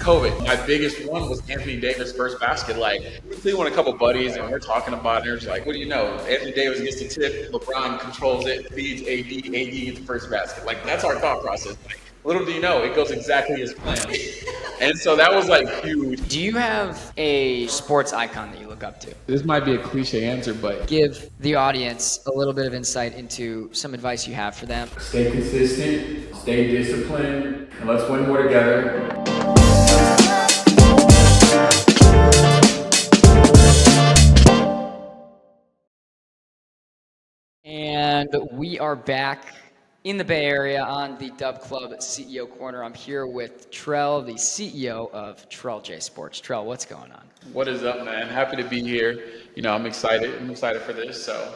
COVID. My biggest one was Anthony Davis' first basket. Like, we won a couple buddies, and we're talking about it, and it's like, what do you know? Anthony Davis gets the tip, LeBron controls it, feeds AD gets the first basket. Like, that's our thought process. Like, little do you know, it goes exactly as planned. And so that was like huge. Do you have a sports icon that you look up to? This might be a cliche answer, but Give the audience a little bit of insight into some advice you have for them. stay consistent, stay disciplined, and let's win more together. And we are back in the Bay Area on the DubClub CEO Corner. I'm here with Trell, the CEO of TrellJSports. Trell, what's going on? What is up, man? Happy to be here. You know, I'm excited. I'm excited for this, so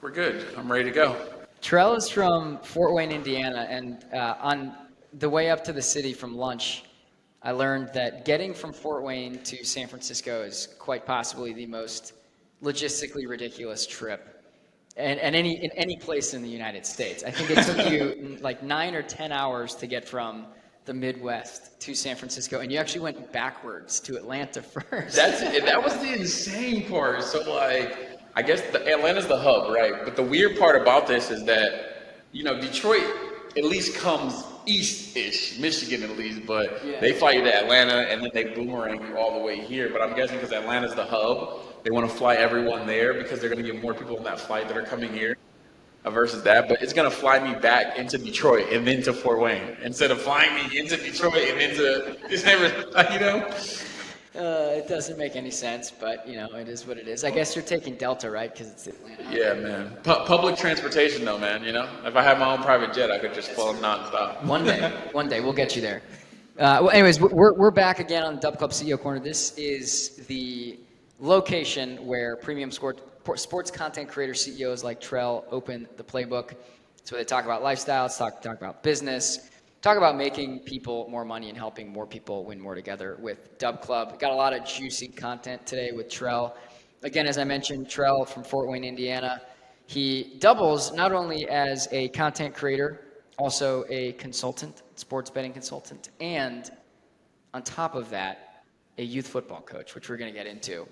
we're good. I'm ready to go. Trell is from Fort Wayne, Indiana, and on the way up to the city from lunch, I learned that getting from Fort Wayne to San Francisco is quite possibly the most logistically ridiculous trip in any place in the United States. I think it took you like 9 or 10 hours to get from the Midwest to San Francisco, and you actually went backwards to Atlanta first. That was the insane part. So, like, I guess Atlanta's the hub, right? But the weird part about this is that, you know, Detroit at least comes east-ish, Michigan at least, but Yeah. they fly you to Atlanta and then they boomerang you all the way here. But I'm guessing because Atlanta's the hub, they want to fly everyone there because they're going to get more people on that flight that are coming here versus that. But it's going to fly me back into Detroit and then to Fort Wayne instead of flying me into Detroit and into, you know? It doesn't make any sense, but you know, it is what it is. I guess you're taking Delta, right? Because it's Atlanta. Yeah, man. Public transportation, though, man. You know, if I had my own private jet, I could just flow nonstop. One day, we'll get you there. Well, anyways, we're back again on DubClub CEO Corner. This is the location where premium sports content creator CEOs like Trell open the playbook. So they talk about lifestyles, talk about business, talk about making people more money and helping more people win more together with DubClub. Got a lot of juicy content today with Trell. Again, as I mentioned, Trell from Fort Wayne, Indiana. He doubles not only as a content creator, also a consultant, sports betting consultant, and on top of that, a youth football coach, which we're going to get into.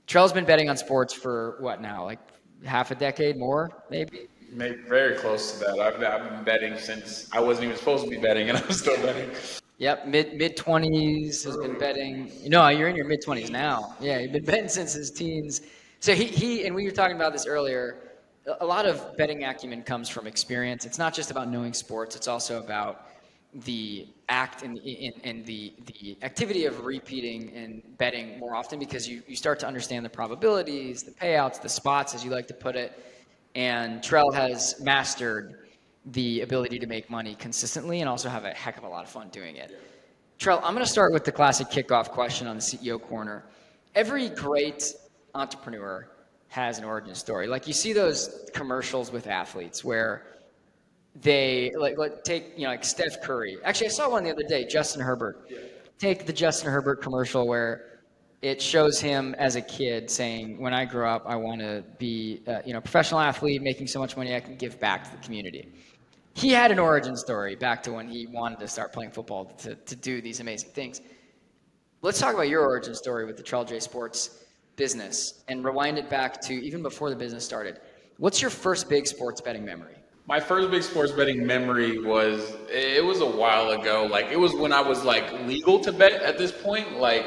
Trell's been betting on sports for what now, like half a decade, more maybe? Maybe very close to that. I've been betting since I wasn't even supposed to be betting, and I'm still betting. Yep, mid-20s has been betting. No, you're in your mid-20s now. Yeah, you've been betting since his teens. So he and we were talking about this earlier, a lot of betting acumen comes from experience. It's not just about knowing sports. It's also about the act and the activity of repeating and betting more often because you start to understand the probabilities, the payouts, the spots, as you like to put it. And Trell has mastered the ability to make money consistently and also have a heck of a lot of fun doing it. Trell, I'm going to start with the classic kickoff question on the CEO Corner. Every great entrepreneur has an origin story. Like you see those commercials with athletes where they like take, you know, like Steph Curry. Actually, I saw one the other day, Justin Herbert. Take the Justin Herbert commercial where it shows him as a kid saying, when I grow up, I want to be a professional athlete, making so much money I can give back to the community. He had an origin story back to when he wanted to start playing football to do these amazing things. Let's talk about your origin story with the TrellJSports business and rewind it back to even before the business started. What's your first big sports betting memory? My first big sports betting memory was a while ago. Like, it was when I was like legal to bet at this point. Like,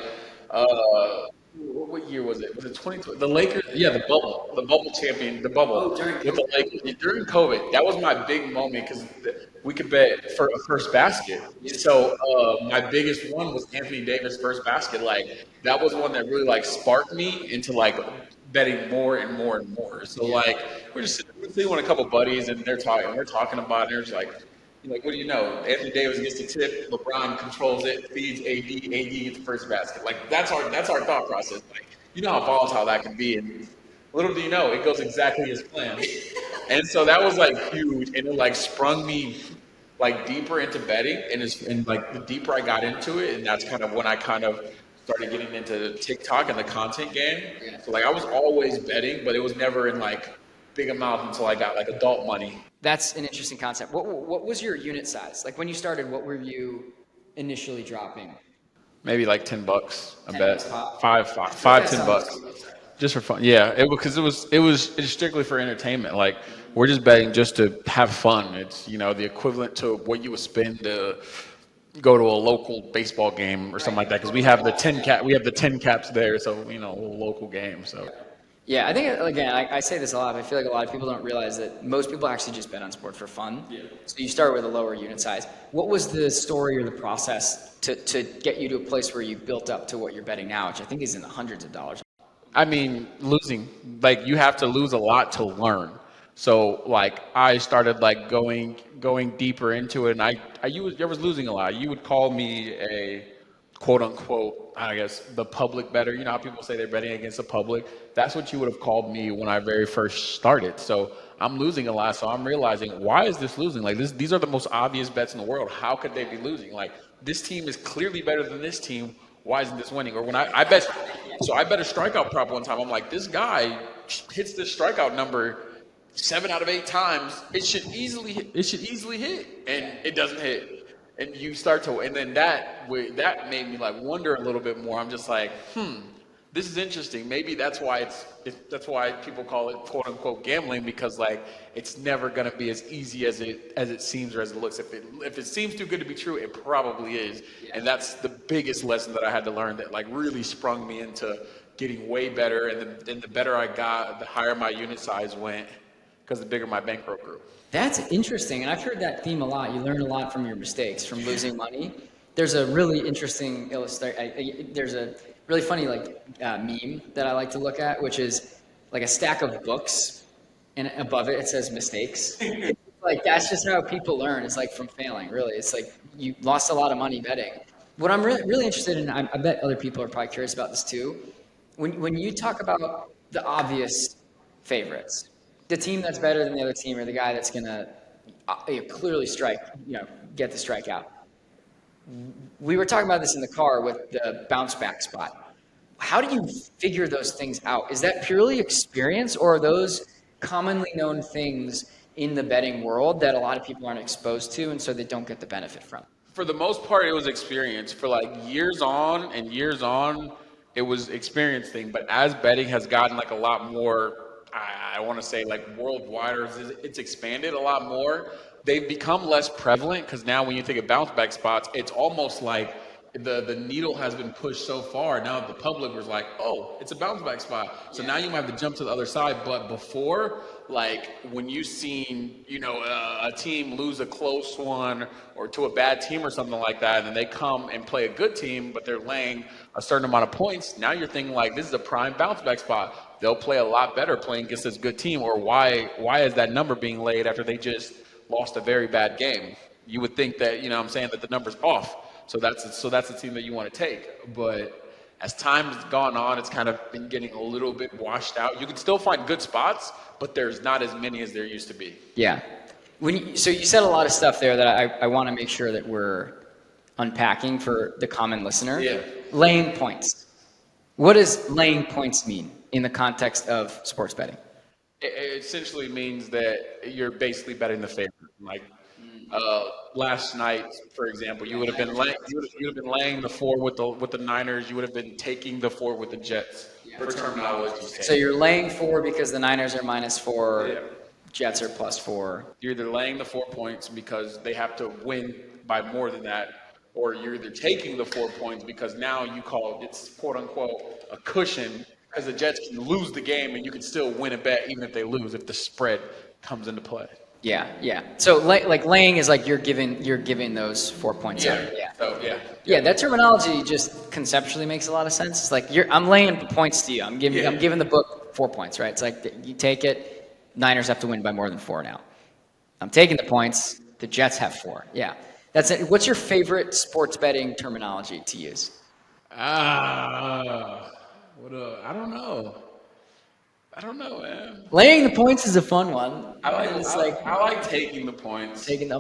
what year was it? Was it 2020? The Lakers, yeah, the bubble champion, the bubble with the Lakers during COVID. That was my big moment because we could bet for a first basket. So my biggest one was Anthony Davis' first basket. Like, that was one that really like sparked me into like betting more and more and more. So like we're sitting with a couple buddies and we're talking about it. And it's like, what do you know? Anthony Davis gets the tip, LeBron controls it, feeds AD gets the first basket. Like that's our thought process. Like, you know how volatile that can be, and little do you know, it goes exactly as planned. And so that was like huge, and it like sprung me like deeper into betting, and like the deeper I got into it, and that's kind of when I kind of started getting into TikTok and the content game. So like I was always betting, but it was never in like big amounts until I got like adult money. That's an interesting concept. What was your unit size? Like when you started, what were you initially dropping? maybe like $10 a bet, $10 five, $10, just for fun. Yeah, it was strictly for entertainment. Like we're just betting just to have fun. It's the equivalent to what you would spend to go to a local baseball game or something like that because we have the 10 caps there, so a local game. So Yeah, I think, again, I say this a lot, but I feel like a lot of people don't realize that most people actually just bet on sports for fun. Yeah. So you start with a lower unit size. What was the story or the process to get you to a place where you built up to what you're betting now, which I think is in the hundreds of dollars? I mean, losing. Like you have to lose a lot to learn. So like I started like going deeper into it, and I was losing a lot. You would call me a quote unquote, I guess, the public bettor. You know how people say they're betting against the public? That's what you would have called me when I very first started. So I'm losing a lot. So I'm realizing, why is this losing? Like these are the most obvious bets in the world. How could they be losing? Like this team is clearly better than this team. Why isn't this winning? Or when I bet, so I bet a strikeout prop one time. I'm like, this guy hits this strikeout number 7 out of 8 times. It should easily hit, and it doesn't hit. And you start to, and then that made me like wonder a little bit more. I'm just like, this is interesting. Maybe that's why that's why people call it quote unquote gambling, because like it's never gonna be as easy as it seems or as it looks. If it seems too good to be true, it probably is. And that's the biggest lesson that I had to learn, that like really sprung me into getting way better. And the better I got, the higher my unit size went, because the bigger my bankroll grew. That's interesting, and I've heard that theme a lot. You learn a lot from your mistakes, from losing money. There's a really interesting there's a really funny meme that I like to look at, which is like a stack of books, and above it says mistakes. Like that's just how people learn. It's like from failing, really. It's like you lost a lot of money betting. What I'm really interested in, I bet other people are probably curious about this too. When you talk about the obvious favorites, the team that's better than the other team, or the guy that's gonna clearly get the strikeout. We were talking about this in the car with the bounce back spot. How do you figure those things out? Is that purely experience, or are those commonly known things in the betting world that a lot of people aren't exposed to, and so they don't get the benefit from? For the most part, it was experience. For like years on and years on, it was experience thing. But as betting has gotten like a lot more, I want to say like worldwide, or it's expanded a lot more, they've become less prevalent, because now when you think of bounce back spots, it's almost like the needle has been pushed so far. Now the public was like, oh, it's a bounce back spot. So now you might have to jump to the other side. But before, like when you've seen, a team lose a close one or to a bad team or something like that, and then they come and play a good team, but they're laying a certain amount of points, now you're thinking like, this is a prime bounce back spot. They'll play a lot better playing against this good team. Or why is that number being laid after they just lost a very bad game? You would think that, I'm saying, that the number's off. So that's the team that you want to take. But as time has gone on, it's kind of been getting a little bit washed out. You can still find good spots, but there's not as many as there used to be. Yeah. So you said a lot of stuff there that I want to make sure that we're unpacking for the common listener. Yeah. Laying points. What does laying points mean in the context of sports betting? It essentially means that you're basically betting the favorite. Like last night, for example, you would have been laying the 4 with the Niners. You would have been taking the 4 with the Jets. For terminology. So you're laying 4 because the Niners are -4, yeah. Jets are +4. You're either laying the 4 points because they have to win by more than that, or you're either taking the 4 points because now you call it's quote unquote a cushion, because the Jets can lose the game and you can still win a bet even if they lose, if the spread comes into play. Yeah. So like laying is like you're giving those 4 points out. Yeah. So Yeah, that terminology just conceptually makes a lot of sense. It's like I'm laying points to you. I'm giving the book 4 points, right? It's like you take it. Niners have to win by more than 4 now. I'm taking the points. The Jets have 4. Yeah, that's it. What's your favorite sports betting terminology to use? I don't know, man. Laying the points is a fun one. I like taking the points. I'm taking the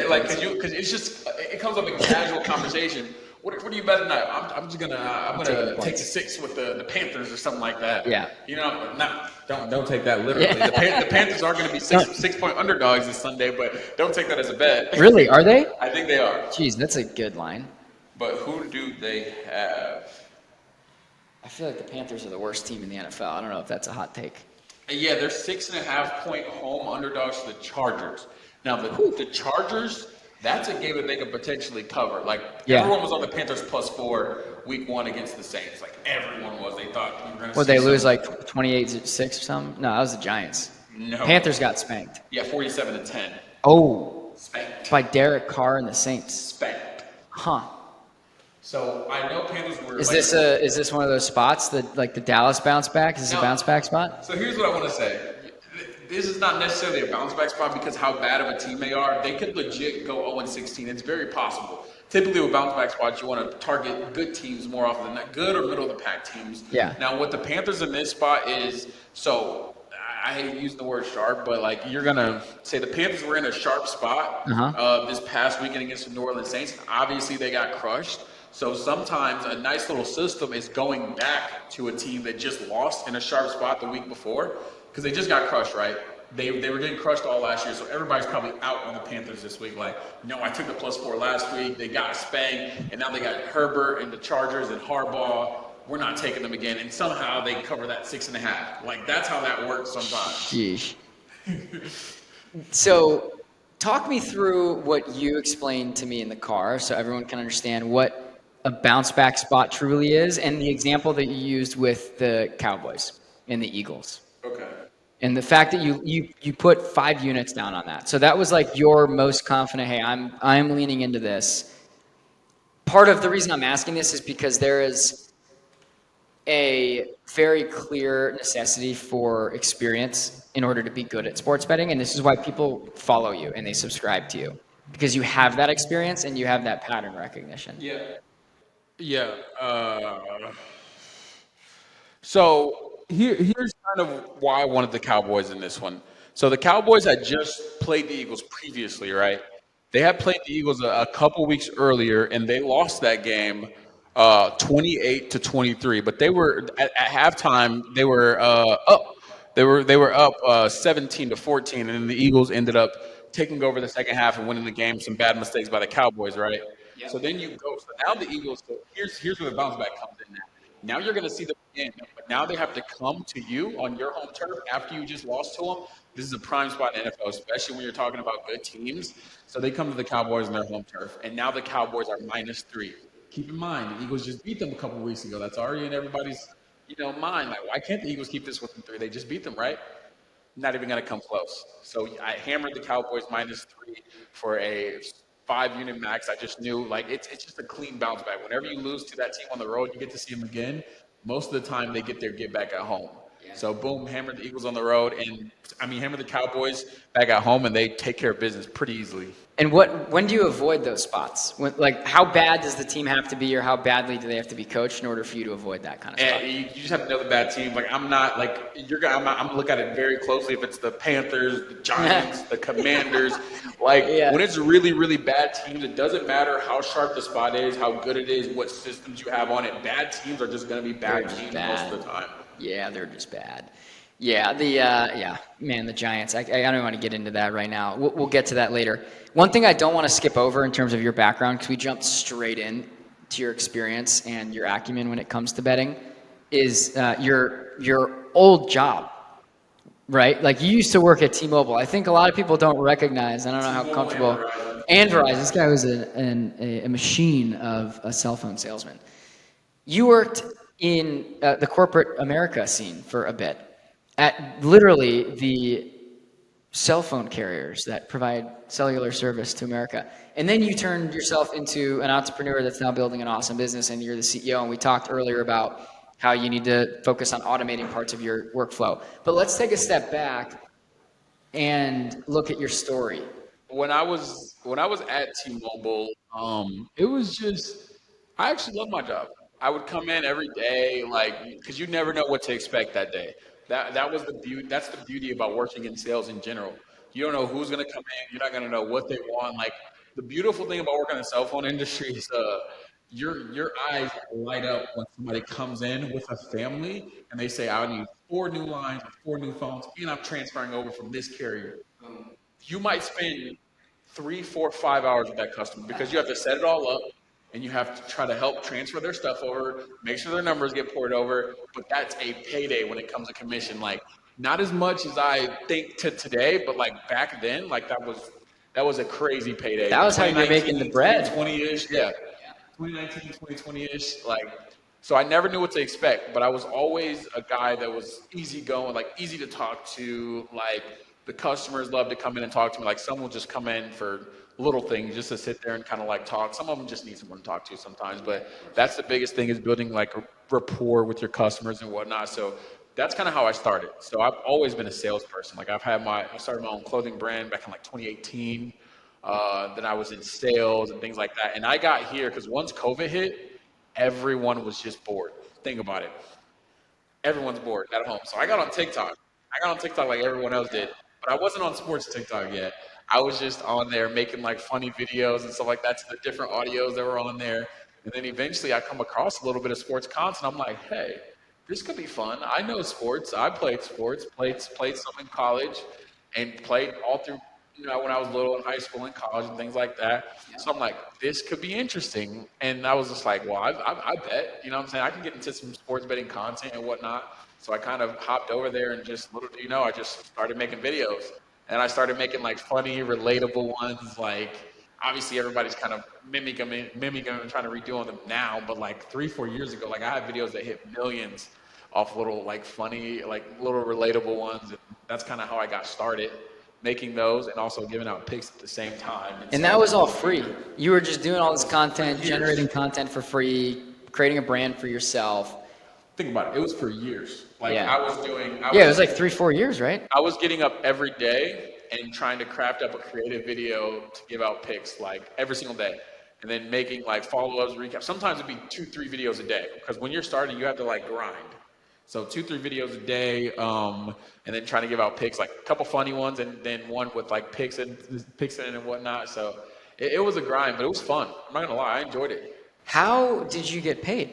points. Because it's just, it comes up in casual conversation. What are you betting tonight? I'm gonna take the 6 with the Panthers or something like that. Yeah. Don't take that literally. Yeah. The Panthers are going to be 6-point underdogs this Sunday, but don't take that as a bet. Really? Are they? I think they are. Jeez, that's a good line. But who do they have? I feel like the Panthers are the worst team in the NFL. I don't know if that's a hot take. Yeah, they're 6.5 point home underdogs to the Chargers. Now the Chargers, that's a game that they could potentially cover. Like Yeah. everyone was on the Panthers +4 week 1 against the Saints. Like everyone was. They thought we were going to Would see they lose some. like 28-6 or something? No, that was the Giants. No. Panthers got spanked. Yeah, 47-10. Oh, Spanked. by Derek Carr and the Saints. Spanked. Huh. So I know Panthers were. Is this one of those spots that like the Dallas bounce back? Is this a bounce back spot? So here's what I want to say. This is not necessarily a bounce back spot because how bad of a team they are. They could legit go 0-16. It's very possible. Typically with bounce back spots, you want to target good teams more often than not, good or middle of the pack teams. Yeah. Now what the Panthers in this spot is, so I hate using the word sharp, but like you're gonna say the Panthers were in a sharp spot this past weekend against the New Orleans Saints. Obviously they got crushed. So sometimes a nice little system is going back to a team that just lost in a sharp spot the week before because they just got crushed, right? They were getting crushed all last year, so everybody's probably out on the Panthers this week. Like, no, I took the +4 last week. They got spanked, and now they got Herbert and the Chargers and Harbaugh. We're not taking them again, and somehow they cover that 6.5. Like that's how that works sometimes. Sheesh. So, talk me through what you explained to me in the car, so everyone can understand what a bounce back spot truly is, and the example that you used with the Cowboys and the Eagles. Okay. And the fact that you put 5 units down on that. So that was like your most confident, hey, I'm leaning into this. Part of the reason I'm asking this is because there is a very clear necessity for experience in order to be good at sports betting, and this is why people follow you and they subscribe to you because you have that experience and you have that pattern recognition. Yeah. Yeah. So here's kind of why I wanted the Cowboys in this one. So the Cowboys had just played the Eagles previously, right? They had played the Eagles a couple weeks earlier, and they lost that game 28-23. But they were at halftime. They were up. They were up 17-14, and then the Eagles ended up taking over the second half and winning the game. Some bad mistakes by the Cowboys, right? Yep. So then you go. So now the Eagles. So here's where the bounce back comes in. Now you're going to see them again, but now they have to come to you on your home turf after you just lost to them. This is a prime spot in the NFL, especially when you're talking about good teams. So they come to the Cowboys on their home turf, and now the Cowboys are -3. Keep in mind, the Eagles just beat them a couple weeks ago. That's already in everybody's mind. Like, why can't the Eagles keep this within 3? They just beat them, right? Not even going to come close. So I hammered the Cowboys -3 for a 5-unit max. I just knew, like, it's just a clean bounce back. Whenever you lose to that team on the road, you get to see them again. Most of the time, they get their get back at home. So, boom, hammered the Eagles on the road, and hammered the Cowboys back at home, and they take care of business pretty easily. And when do you avoid those spots? How bad does the team have to be, or how badly do they have to be coached in order for you to avoid that kind of stuff? And you just have to know the bad team. Like I'm not like I'm gonna look at it very closely. If it's the Panthers, the Giants, the Commanders, when it's really really bad teams, it doesn't matter how sharp the spot is, how good it is, what systems you have on it. Bad teams are just gonna be bad teams most of the time. Yeah, they're just bad. Yeah, the Giants. I don't want to get into that right now. We'll get to that later. One thing I don't want to skip over in terms of your background, because we jumped straight in to your experience and your acumen when it comes to betting, is your old job, right? Like you used to work at T-Mobile. I think a lot of people don't recognize. I don't know how comfortable. And Verizon. This guy was a machine of a cell phone salesman. You worked in the corporate America scene for a bit, at literally the cell phone carriers that provide cellular service to America. And then you turned yourself into an entrepreneur that's now building an awesome business, and you're the CEO. And we talked earlier about how you need to focus on automating parts of your workflow. But let's take a step back and look at your story. When I was at T-Mobile, it was just I actually loved my job. I would come in every day, because you never know what to expect that day. That was the beauty. That's the beauty about working in sales in general. You don't know who's going to come in. You're not going to know what they want. Like the beautiful thing about working in the cell phone industry is your eyes light up when somebody comes in with a family and they say, "I need 4 new lines, 4 new phones, and I'm transferring over from this carrier." You might spend 3, 4, 5 hours with that customer because you have to set it all up. and you have to try to help transfer their stuff over, make sure their numbers get poured over. But that's a payday when it comes to commission. Like, not as much as I think to today, but like back then, like that was a crazy payday. That was how you were making the 2019, bread. 2020-ish, yeah. 2019, 2020-ish, like, so I never knew what to expect, but I was always a guy that was easygoing, like easy to talk to, like the customers love to come in and talk to me. Like some will just come in for little things just to sit there and kind of like talk. Some of them just need someone to talk to sometimes, but that's the biggest thing is building like a rapport with your customers and whatnot. So that's kind of how I started. So I've always been a salesperson. Like I started my own clothing brand back in like 2018. Then I was in sales and things like that. And I got here because once COVID hit, everyone was just bored. Think about it. Everyone's bored at home. So I got on TikTok. I got on TikTok like everyone else did, but I wasn't on sports TikTok yet. I was just on there making like funny videos and stuff like that to the different audios that were on there. And then eventually I come across a little bit of sports content. I'm like, hey, this could be fun. I know sports. I played sports, played some in college, and played all through, when I was little in high school and college and things like that. So I'm like, this could be interesting. And I was just like, well, I bet, you know what I'm saying? I can get into some sports betting content and whatnot. So I kind of hopped over there and just, little do you know, I just started making videos. And I started making like funny, relatable ones. Like, obviously everybody's kind of mimicking them and trying to redo them now. But like 3-4 years ago, like I had videos that hit millions off little like funny, like little relatable ones. And that's kind of how I got started, making those and also giving out picks at the same time. And that was all free. You were just doing all this content, generating content for free, creating a brand for yourself. Think about it. It was for years. Like Yeah. it was like 3-4 years, right? I was getting up every day and trying to craft up a creative video to give out picks like every single day. And then making like follow-ups, recaps. Sometimes it'd be 2-3 videos a day because when you're starting, you have to like grind. So 2-3 videos a day, and then trying to give out picks, like a couple funny ones, and then one with like picks in it and whatnot. So it was a grind, but it was fun. I'm not gonna lie, I enjoyed it. How did you get paid?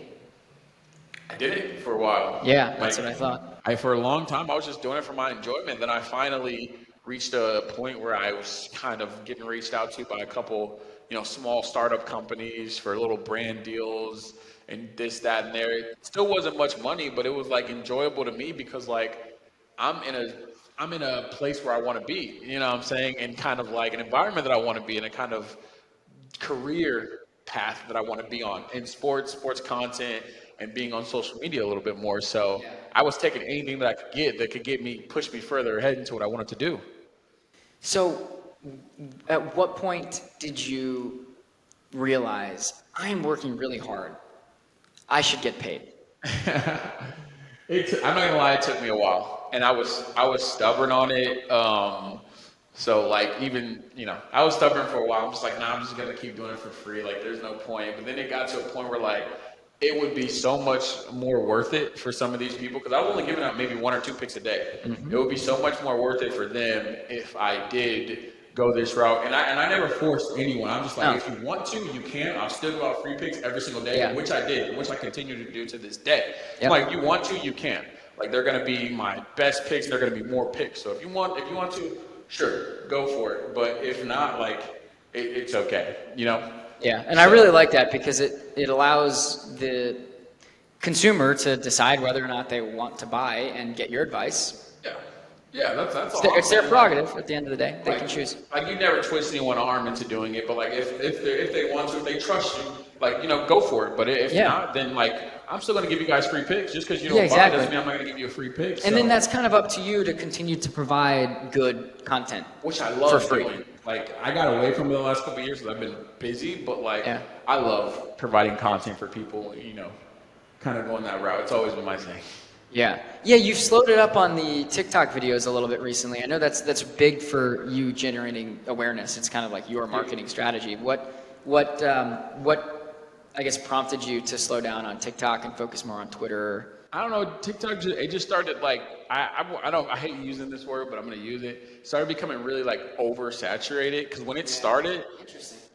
I did it for a while. Yeah, that's what I thought. For a long time, I was just doing it for my enjoyment. Then I finally reached a point where I was kind of getting reached out to by a couple, small startup companies for little brand deals and this, that, and there. It still wasn't much money, but it was like enjoyable to me because like I'm in a place where I want to be, you know what I'm saying? And kind of like an environment that I want to be in, a kind of career path that I want to be on in sports content and being on social media a little bit more. So I was taking anything that I could get that could push me further ahead into what I wanted to do. So at what point did you realize I'm working really hard? I should get paid? I'm not gonna lie, it took me a while, and I was stubborn on it. So like even I was stubborn for a while. I'm just like, nah, I'm just gonna keep doing it for free. Like there's no point. But then it got to a point where like it would be so much more worth it for some of these people because I was only giving out maybe 1 or 2 picks a day. Mm-hmm. It would be so much more worth it for them if I did go this route. And I never forced anyone. I'm just like, if you want to, you can. I'll still go out free picks every single day, which I did, which I continue to do to this day. Yep. Like, if you want to, you can. Like, they're going to be my best picks. They're going to be more picks. So if you want to, sure, go for it. But if not, like, it's okay, Yeah, and I really like that because it allows the consumer to decide whether or not they want to buy and get your advice. Yeah, that's all. It's their prerogative at the end of the day. They can choose. Like you never twist anyone's arm into doing it, but like if they want to, if they trust you, like go for it. But if not, then like I'm still gonna give you guys free picks. Just because you don't buy doesn't mean I'm not gonna give you a free pick. And then that's kind of up to you to continue to provide good content, which I love for free. Doing. Like I got away from it the last couple of years because I've been busy, but like I love providing content for people. Kind of going that route. It's always been my thing. Yeah, you've slowed it up on the TikTok videos a little bit recently. I know that's big for you generating awareness. It's kind of like your marketing strategy. What I guess prompted you to slow down on TikTok and focus more on Twitter? I don't know. TikTok it just started like I hate using this word, but I'm gonna use it. It started becoming really like oversaturated because when it started,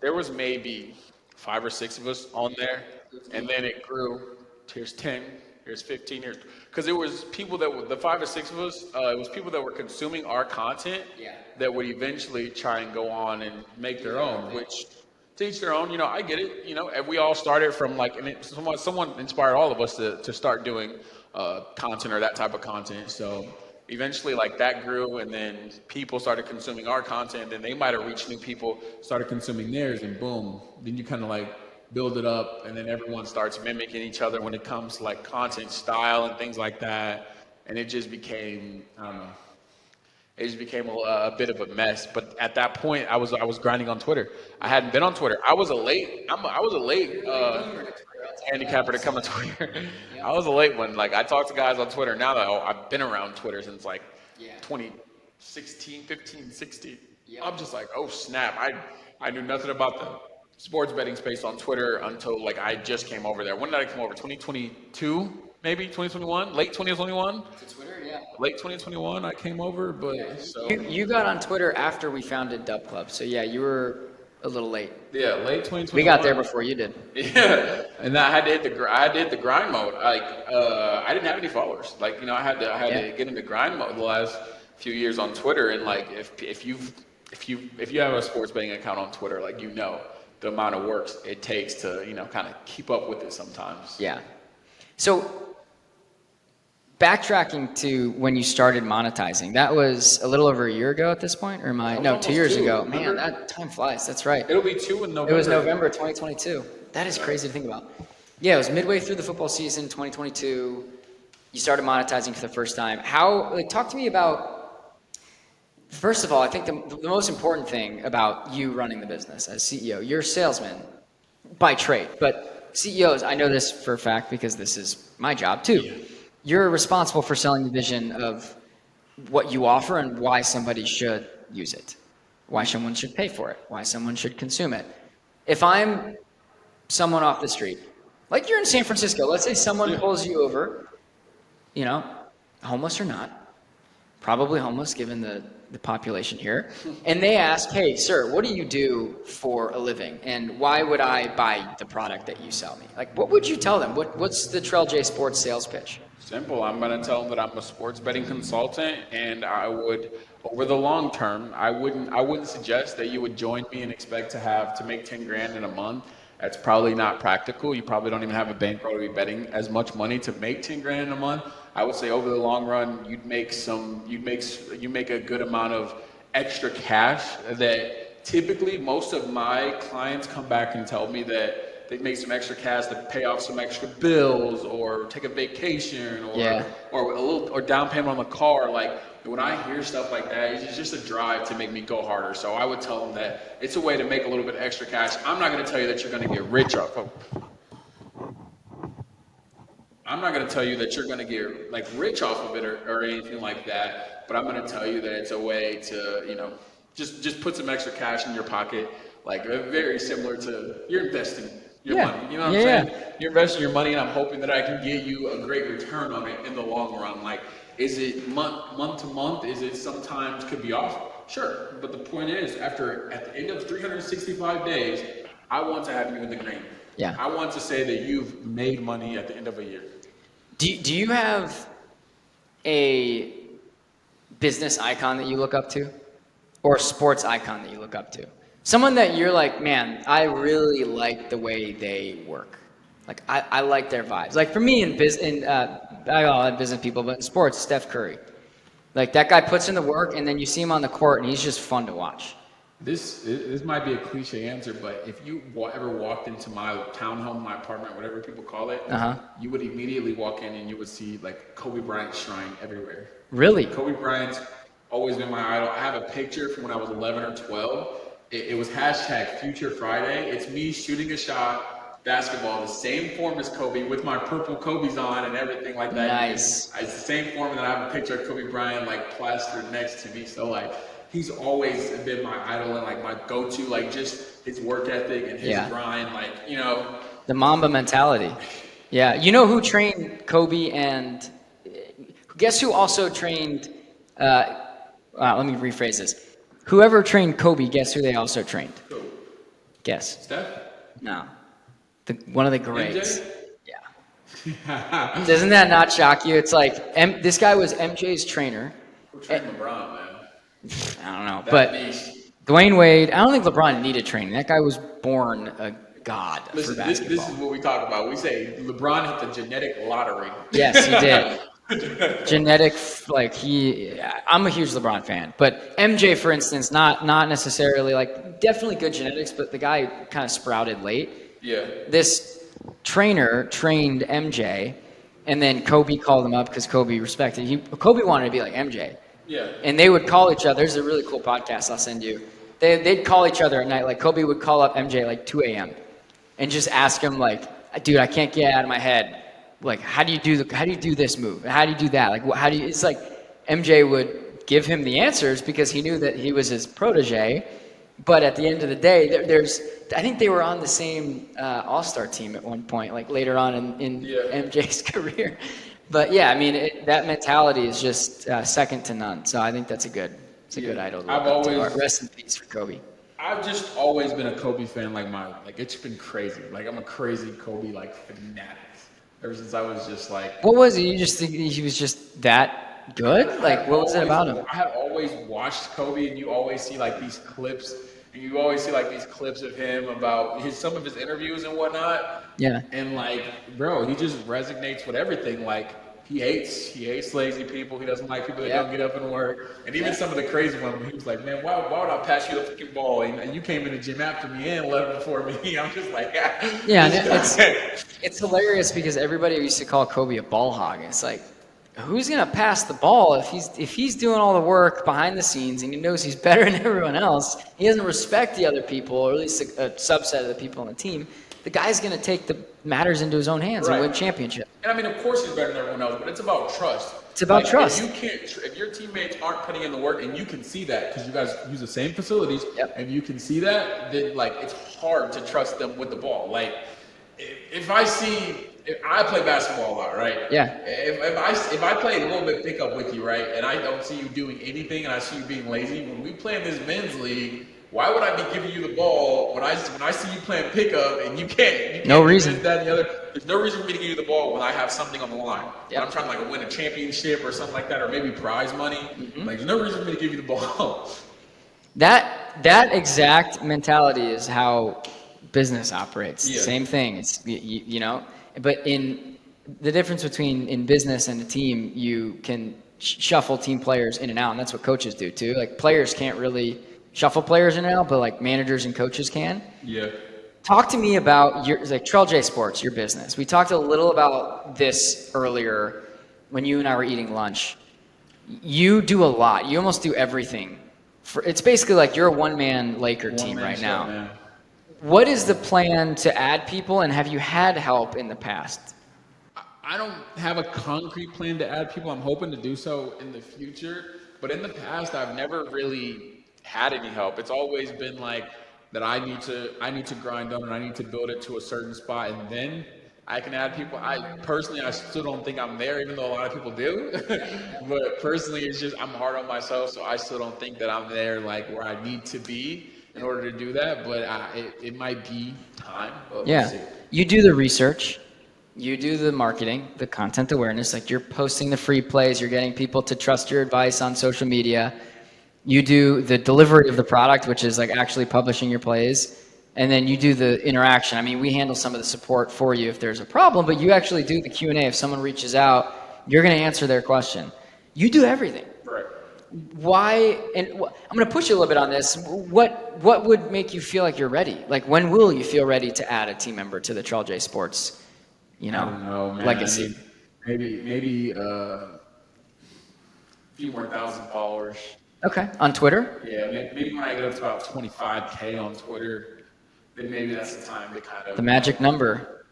there was maybe 5 or 6 of us on there, and then it grew. Here's 10. Here's 15 years, because it was people that were the 5 or 6 of us. It was people that were consuming our content that would eventually try and go on and make their own. Which to each their own. I get it. And we all started from like, and someone inspired all of us to start doing content or that type of content. So eventually, like that grew, and then people started consuming our content. Then they might have reached new people, started consuming theirs, and boom. Then you kind of like build it up, and then everyone starts mimicking each other when it comes to like content style and things like that. And it just became, I don't know. It just became a bit of a mess. But at that point, I was grinding on Twitter. I hadn't been on Twitter. I was a late handicapper to come on Twitter. I was a late one. Like I talk to guys on Twitter now that I've been around Twitter since like 2016, 15, 16. I'm just like, oh snap! I knew nothing about the sports betting space on Twitter until like I just came over there. When did I come over? 2022, maybe 2021, late 2021. To Twitter, yeah. Late 2021, I came over, but so You got on Twitter after we founded DubClub, so yeah, you were a little late. yeah, late 2021. We got there before you did. Yeah, and I had to hit the grind mode. Like I didn't have any followers. Like I had to get into grind mode the last few years on Twitter. And like if you have a sports betting account on Twitter, like the amount of work it takes to kind of keep up with it sometimes. Yeah. So backtracking to when you started monetizing, that was a little over a year ago at this point, or no, 2 years ago. Man, that time flies. That's right. It'll be 2 in November. It was November 2022. That is crazy to think about. Yeah, it was midway through the football season, 2022. You started monetizing for the first time. Talk to me about, first of all, I think the most important thing about you running the business as CEO, you're a salesman by trade, but CEOs, I know this for a fact because this is my job too. Yeah. You're responsible for selling the vision of what you offer and why somebody should use it, why someone should pay for it, why someone should consume it. If I'm someone off the street, like you're in San Francisco, let's say someone pulls you over, homeless or not, probably homeless given the population here, and they ask, hey, sir, what do you do for a living? And why would I buy the product that you sell me? Like, what would you tell them? What's the TrellJSports sales pitch? Simple. I'm going to tell them that I'm a sports betting consultant, and I would, over the long term, I wouldn't suggest that you would join me and expect to make 10 grand in a month. That's probably not practical. You probably don't even have a bankroll to be betting as much money to make 10 grand in a month. I would say over the long run, you make a good amount of extra cash that typically most of my clients come back and tell me that they make some extra cash to pay off some extra bills or take a vacation or down payment on the car. Like when I hear stuff like that, it's just a drive to make me go harder. So I would tell them that it's a way to make a little bit extra cash. I'm not going to tell you that you're going to get rich off of. I'm not going to tell you that you're going to get like rich off of it or anything like that. But I'm going to tell you that it's a way to just put some extra cash in your pocket. Like very similar to you're investing your money. You know what I'm saying? You're investing your money, and I'm hoping that I can get you a great return on it in the long run. Like, is it month to month? Is it sometimes could be off? Sure. But the point is, at the end of 365 days, I want to have you in the green. Yeah. I want to say that you've made money at the end of a year. Do you have a business icon that you look up to, or a sports icon that you look up to? Someone that you're like, man, I really like the way they work. Like, I like their vibes. Like for me I have business people, but in sports, Steph Curry. Like that guy puts in the work, and then you see him on the court, and he's just fun to watch. This might be a cliche answer, but if you ever walked into my townhome, my apartment, whatever people call it, you would immediately walk in and you would see like Kobe Bryant's shrine everywhere. Really? Kobe Bryant's always been my idol. I have a picture from when I was 11 or 12. It was #Future Friday. It's me shooting a shot, basketball, the same form as Kobe with my purple Kobe's on and everything like that. Nice. It's the same form, and then I have a picture of Kobe Bryant like plastered next to me. So like, he's always been my idol and like my go-to, like just his work ethic and his grind, like, the Mamba mentality. Yeah. You know who trained Kobe, and guess who also trained, let me rephrase this. Whoever trained Kobe, guess who they also trained? Who? Guess. Steph? No. One of the greats. MJ? Yeah. Doesn't that not shock you? It's like, this guy was MJ's trainer. Who trained LeBron, man? I don't know, That but beast. Dwayne Wade. I don't think LeBron needed training. That guy was born a god for Listen, basketball. this is what we talk about. We say LeBron hit the genetic lottery. Yes, he did. Genetic, like I'm a huge LeBron fan, but MJ, for instance, not necessarily like definitely good genetics, but the guy kind of sprouted late. Yeah. This trainer trained MJ, and then Kobe called him up because Kobe respected. Kobe wanted to be like MJ. Yeah. And they would call each other. There's a really cool podcast I'll send you. They'd call each other at night. Like Kobe would call up MJ like 2 a.m. and just ask him like, dude, I can't get out of my head. Like, how do you do this move? How do you do that? Like, how do you? It's like MJ would give him the answers because he knew that he was his protege. But at the end of the day, I think they were on the same All-Star team at one point, like later on in MJ's career. But yeah, I mean, that mentality is just second to none. So I think that's a good idol. Rest in peace for Kobe. I've just always been a Kobe fan. Like it's been crazy. Like I'm a crazy Kobe fanatic. Ever since I was just like. What was he? You just think he was just that good? Like, what was it about him? I had always watched Kobe, and you always see like these clips, of him about some of his interviews and whatnot. Yeah. And like, bro, he just resonates with everything. Like, he hates lazy people. He doesn't like people that don't get up and work. And even some of the crazy ones, he was like, man, why would I pass you the freaking ball? And you came in the gym after me and left before me. I'm just like, yeah. It's hilarious because everybody used to call Kobe a ball hog. It's like, who's gonna pass the ball if he's doing all the work behind the scenes and he knows he's better than everyone else? He doesn't respect the other people, or at least a subset of the people on the team. The guy's going to take the matters into his own hands and win championship. And I mean, of course he's better than everyone else, but it's about trust. It's about trust. If your teammates aren't putting in the work, and you can see that because you guys use the same facilities, and you can see that, then like it's hard to trust them with the ball. Like if I play basketball a lot, right? Yeah. If I play a little bit pickup with you, right, and I don't see you doing anything, and I see you being lazy, when we play in this men's league. Why would I be giving you the ball when I see you playing pickup and you can't no reason. This, that, and the other. There's no reason for me to give you the ball when I have something on the line. When I'm trying to like win a championship or something like that, or maybe prize money. Like there's no reason for me to give you the ball. That exact mentality is how business operates. Yeah. Same thing. It's but in the difference between in business and a team, you can shuffle team players in and out, and that's what coaches do too. Like players can't really shuffle players in and out, but like managers and coaches can. Yeah. Talk to me about TrellJSports, your business. We talked a little about this earlier when you and I were eating lunch. You do a lot. You almost do everything. It's basically like you're a one-man Laker team right now. Man. What is the plan to add people, and have you had help in the past? I don't have a concrete plan to add people. I'm hoping to do so in the future, but in the past, I've never really had any help. It's always been like that I need to grind on and I need to build it to a certain spot, and then I can add people. I still don't think I'm there, even though a lot of people do. But personally, it's just I'm hard on myself, so I still don't think that I'm there like where I need to be in order to do that. But it might be time. Yeah, you do the research. You do the marketing, the content awareness, like you're posting the free plays, you're getting people to trust your advice on social media. You do the delivery of the product, which is like actually publishing your plays, and then you do the interaction. I mean, we handle some of the support for you if there's a problem, but you actually do the Q&A. If someone reaches out, you're going to answer their question. You do everything. Right. Why? And I'm going to push you a little bit on this. What would make you feel like you're ready? Like, when will you feel ready to add a team member to the TrellJSports, I don't know, man. legacy? I mean, maybe a few more thousand followers. Okay. On Twitter? Yeah, maybe when I get up to about 25K on Twitter, then maybe that's the time to kind of... The magic number.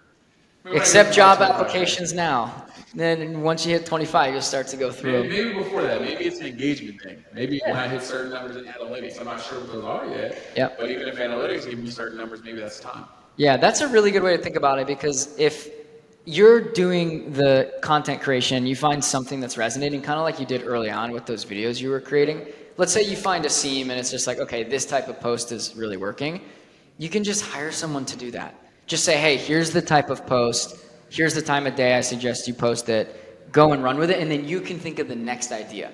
Accept job applications now. Then once you hit 25, you'll start to go through. Maybe before that. Maybe it's an engagement thing. Maybe when I hit certain numbers in analytics, I'm not sure what those are yet. Yep. But even if analytics give me certain numbers, maybe that's time. Yeah, that's a really good way to think about it, because if you're doing the content creation, you find something that's resonating, kind of like you did early on with those videos you were creating. Let's say you find a seam and it's just like, okay, this type of post is really working. You can just hire someone to do that. Just say, hey, here's the type of post. Here's the time of day I suggest you post it. Go and run with it, and then you can think of the next idea.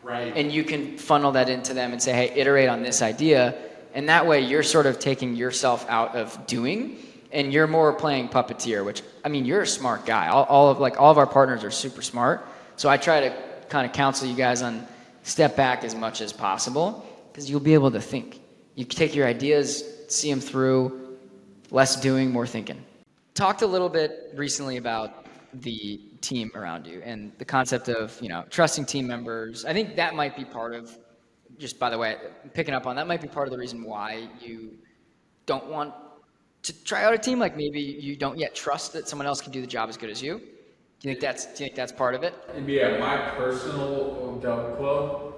Right. And you can funnel that into them and say, hey, iterate on this idea. And that way you're sort of taking yourself out of doing and you're more playing puppeteer, which, I mean, you're a smart guy. All of our partners are super smart. So I try to kind of counsel you guys on step back as much as possible because you'll be able to think. You can take your ideas, see them through, less doing, more thinking. Talked a little bit recently about the team around you and the concept of, trusting team members. I think that might be part of, just by the way, picking up on that might be part of the reason why you don't want to try out a team. Like maybe you don't yet trust that someone else can do the job as good as you. Do you think that's part of it? Yeah, my personal DubClub,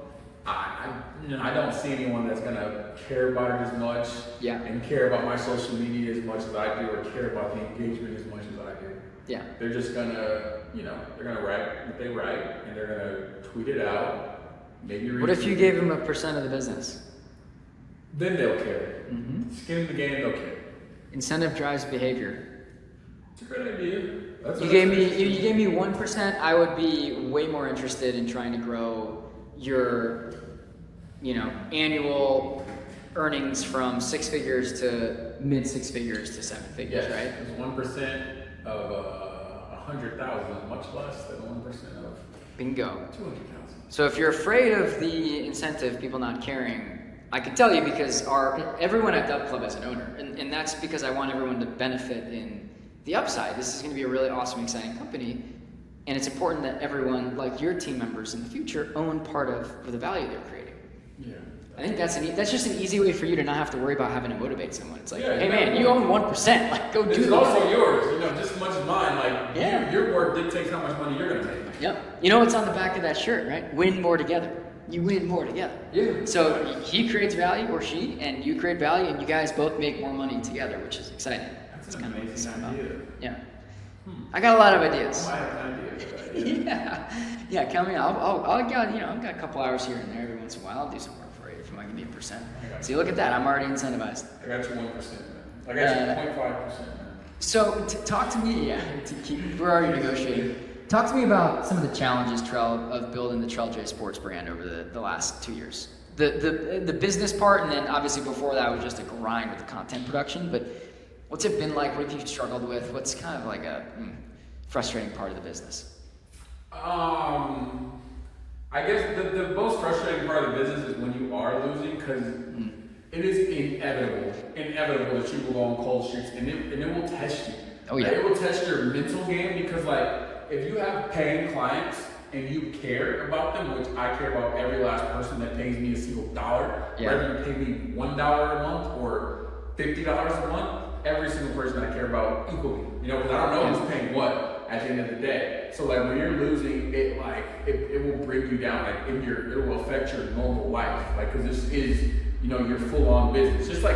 I don't see anyone that's gonna care about it as much, and care about my social media as much as I do, or care about the engagement as much as I do. Yeah. They're just gonna, they're gonna write what they write, and they're gonna tweet it out. Maybe. What if you gave them 1% of the business? Then they'll care. Skin in the game, they'll care. Incentive drives behavior. It's a great idea. You gave me 1%. I would be way more interested in trying to grow your, annual earnings from 6 figures to mid 6 figures to 7 figures, right? Because 1% of 100,000 is much less than 1% of bingo 200,000. So if you're afraid of the incentive, people not caring, I can tell you because everyone at DubClub is an owner, and that's because I want everyone to benefit in the upside. This is going to be a really awesome, exciting company, and it's important that everyone, like your team members in the future, own part of the value they're creating. Yeah. I think that's just an easy way for you to not have to worry about having to motivate someone. It's like, hey man, you own 1%, like go do it. It's also yours, just as much as mine. Like your work dictates how much money you're gonna make. Yep. You know what's on the back of that shirt, right? Win more together. You win more together. Yeah. So he creates value, or she, and you create value, and you guys both make more money together, which is exciting. That's an amazing idea. Yeah. I got a lot of ideas. I have an idea. Yeah. Count me out. I've got a couple hours here and there every once in a while. I'll do some work for you if you want to give me 1%. See, look at that. I'm already incentivized. I got you 1%, man. I got you 0.5%, man. So talk to me. We're already negotiating. Talk to me about some of the challenges, Trell, of building the TrellJSports brand over the last 2 years. The business part, and then obviously before that was just a grind with the content production. But what's it been like? What have you struggled with? What's kind of like a frustrating part of the business? I guess the most frustrating part of the business is when you are losing, because it is inevitable that you will go on cold streaks, and it will test you. Oh yeah. It will test your mental game, because if you have paying clients and you care about them, which I care about every last person that pays me a single dollar, whether you pay me $1 a month or $50 a month, every single person I care about equally. Because I don't know who's paying what at the end of the day. So when you're losing, it will bring you down. It will affect your normal life. Because this is your full-on business. Just like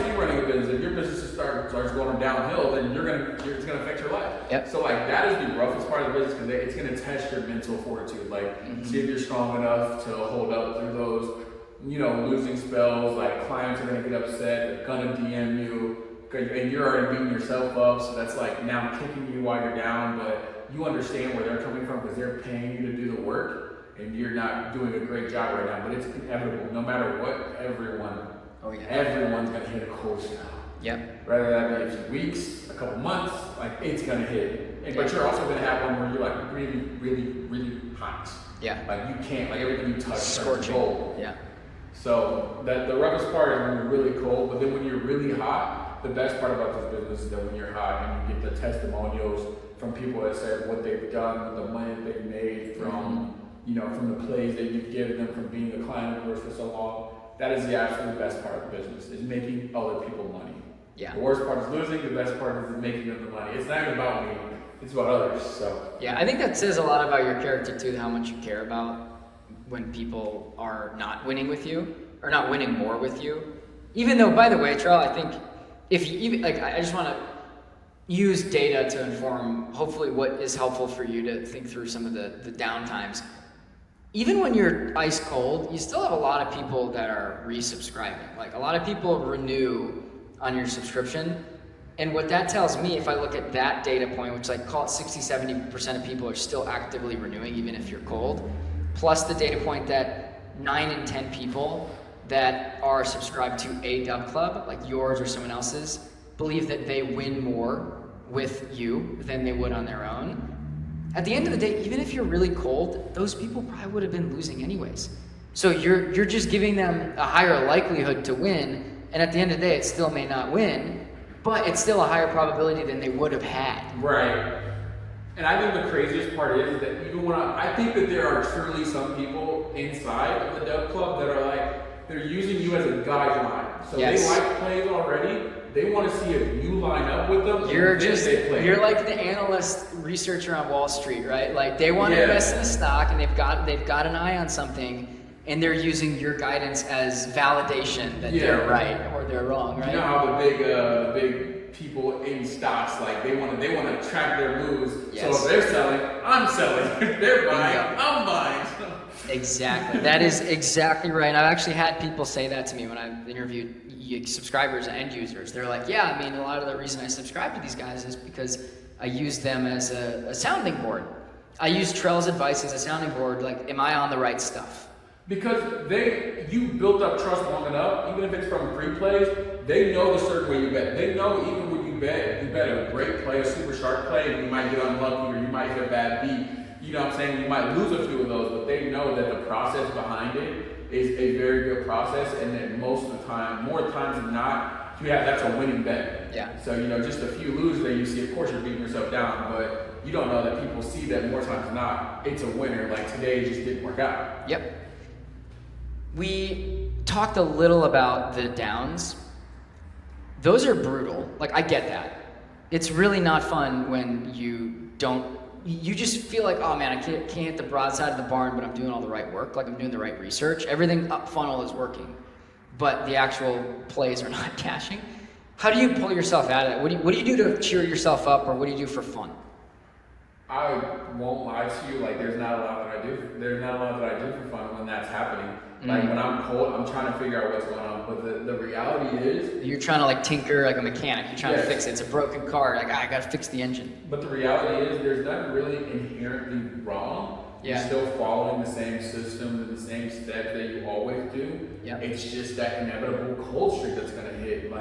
you running a business. If your business starts going downhill, then it's gonna affect your life. Yep. So that is the roughest part of the business, because it's gonna test your mental fortitude. See if you're strong enough to hold up through those, losing spells. Clients are gonna get upset. They're gonna DM you, and you're already beating yourself up. So that's now kicking you while you're down, but you understand where they're coming from because they're paying you to do the work. And you're not doing a great job right now, but it's inevitable. No matter what, everyone's gonna hit a cold spell. Yep. Whether that be a few weeks, a couple months, it's gonna hit. But you're also gonna have one where you're really, really, really hot. Yeah. You can't, everything you touch scorching. cold. Yeah. So the roughest part is when you're really cold, but then when you're really hot, the best part about this business is that when you're hot and you get the testimonials from people that said what they've done, with the money that they've made from from the plays that you've given them, from being a client of yours for so long. That is the absolute best part of the business, is making other people money. Yeah. The worst part is losing, the best part is making them the money. It's not even about me, it's about others. So yeah, I think that says a lot about your character too, how much you care about when people are not winning with you, or not winning more with you. Even though, by the way, Trell, I think if you I just want to use data to inform hopefully what is helpful for you to think through some of the down times. Even when you're ice cold, you still have a lot of people that are resubscribing. A lot of people renew on your subscription. And what that tells me, if I look at that data point, which call it 60-70% of people are still actively renewing even if you're cold, plus the data point that 9 in 10 people that are subscribed to a dub club, like yours or someone else's, believe that they win more with you than they would on their own. At the end of the day, even if you're really cold, those people probably would have been losing anyways. So you're just giving them a higher likelihood to win, and at the end of the day, it still may not win, but it's still a higher probability than they would have had. Right. And I think the craziest part is that even when I think that there are truly some people inside of the Dub Club that are like, they're using you as a guideline. So Yes. they like plays already. They want to see if you line up with them. You're like the analyst researcher on Wall Street, right? Like they want to invest in a stock and they've got an eye on something, and they're using your guidance as validation that they're right or they're wrong, right? You know how the big people in stocks, like they want to track their moves. Yes. So if they're selling, I'm selling. If they're buying, I'm buying. Exactly. That is exactly right. And I've actually had people say that to me when I've interviewed subscribers and end users. They're like, yeah, I mean, a lot of the reason I subscribe to these guys is because I use them as a sounding board. I use Trell's advice as a sounding board. Like, am I on the right stuff? Because you built up trust long enough, even if it's from free plays, they know the certain way you bet. They know even when you bet a great play, a super sharp play, and you might get unlucky or you might hit a bad beat. You know what I'm saying? You might lose a few of those, but they know that the process behind it is a very good process, and that most of the time, more times than not, that's a winning bet. Yeah. So, just a few losers that you see, of course you're beating yourself down, but you don't know that people see that more times than not, it's a winner. Like today just didn't work out. Yep. We talked a little about the downs. Those are brutal. Like, I get that. It's really not fun when you just feel like, oh man, I can't hit the broadside of the barn, but I'm doing all the right work. Like I'm doing the right research. Everything up funnel is working, but the actual plays are not cashing. How do you pull yourself out of it? What do you do to cheer yourself up, or what do you do for fun? I won't lie to you, like there's not a lot that I do. There's not a lot that I do for fun when that's happening. Like when I'm cold, I'm trying to figure out what's going on. But the reality is, you're trying to like tinker like a mechanic. You're trying to fix it. It's a broken car. Like I gotta fix the engine. But the reality is, there's nothing really inherently wrong. Yeah. You're still following the same system and the same steps that you always do. Yeah. It's just that inevitable cold streak that's gonna hit.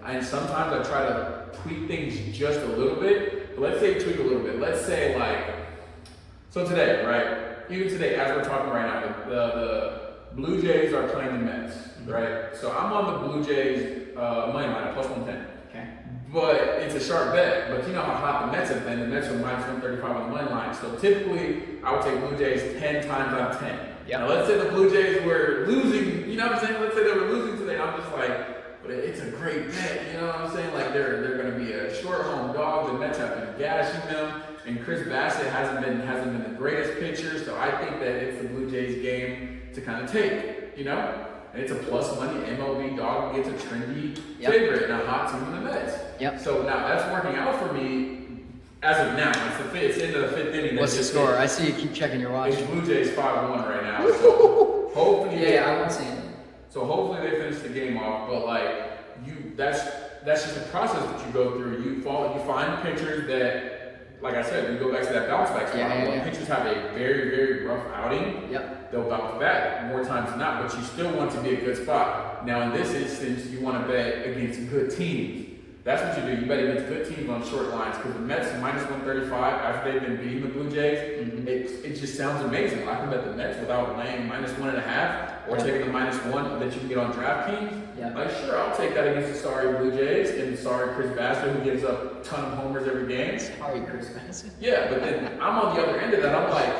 And sometimes I try to tweak things just a little bit. But let's say tweak a little bit. Let's say so today, right? Even today, as we're talking right now, the Blue Jays are playing the Mets, right? So I'm on the Blue Jays money line at plus 110. Okay. But it's a sharp bet. But you know how hot the Mets have been. The Mets are minus 135 on the money line. So typically, I would take Blue Jays 10 times out of 10. Yep. Now let's say the Blue Jays were losing. You know what I'm saying? Let's say they were losing today. I'm just like, but it's a great bet. You know what I'm saying? Like they're going to be a short home dog. The Mets have been gashing them. And Chris Bassett hasn't been the greatest pitcher, so I think that it's the Blue Jays game to kind of take, And it's a plus money MLB dog gets a trendy favorite and a hot team in the Mets. Yep. So now that's working out for me as of now. It's into the fifth inning. What's the score? I see you keep checking your watch. It's Blue Jays 5-1 right now. So hopefully, I won't see it. So hopefully they finish the game off. But that's just a process that you go through. You find pitchers that. Like I said, we go back to that bounce back spot. When pitchers have a very, very rough outing, they'll bounce back more times than not, but you still want to be a good spot. Now, in this instance, you want to bet against good teams. That's what you do. You bet against good teams on short lines because the Mets minus 135 after they've been beating the Blue Jays, it just sounds amazing. I can bet the Mets without laying minus 1.5 or taking the minus 1 that you can get on DraftKings. Sure, I'll take that against the sorry Blue Jays and the sorry Chris Bassett who gives up a ton of homers every game. Sorry, Chris Bassett. Yeah, but then I'm on the other end of that. I'm like,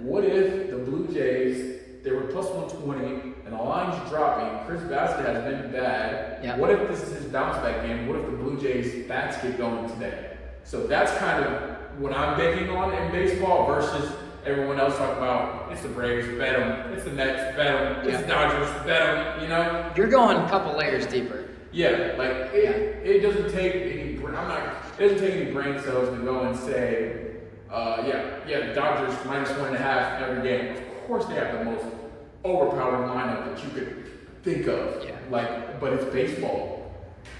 what if the Blue Jays, they were plus 120 and the line's dropping, Chris Bassett has been bad. What if this is his bounce back game? What if the Blue Jays bats get going today? So that's kind of what I'm banking on in baseball versus everyone else talking about it's the Braves, bet them, it's the Mets, bet them, it's the Dodgers, bet them, You're going a couple layers deeper. It doesn't take any brain cells to go and say, the Dodgers minus 1.5 every game. Of course they have the most overpowered lineup that you could think of. But it's baseball.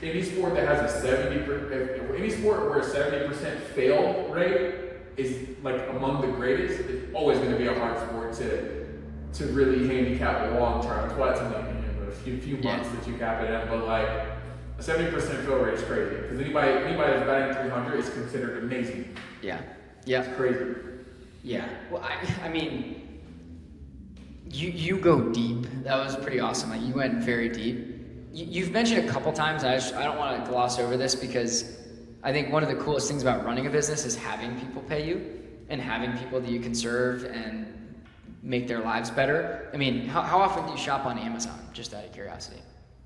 Any sport that has any sport where a 70% fail rate is like among the greatest, it's always going to be a hard sport to really handicap long term. That's why it's only a few months that you cap it in, but like a 70% fill rate is crazy because anybody that's batting 300 is considered amazing. Yeah. It's crazy. Yeah. Well, I mean, you go deep. That was pretty awesome. Like you went very deep. You've mentioned a couple times. I don't want to gloss over this because I think one of the coolest things about running a business is having people pay you and having people that you can serve and make their lives better. I mean, how often do you shop on Amazon? Just out of curiosity.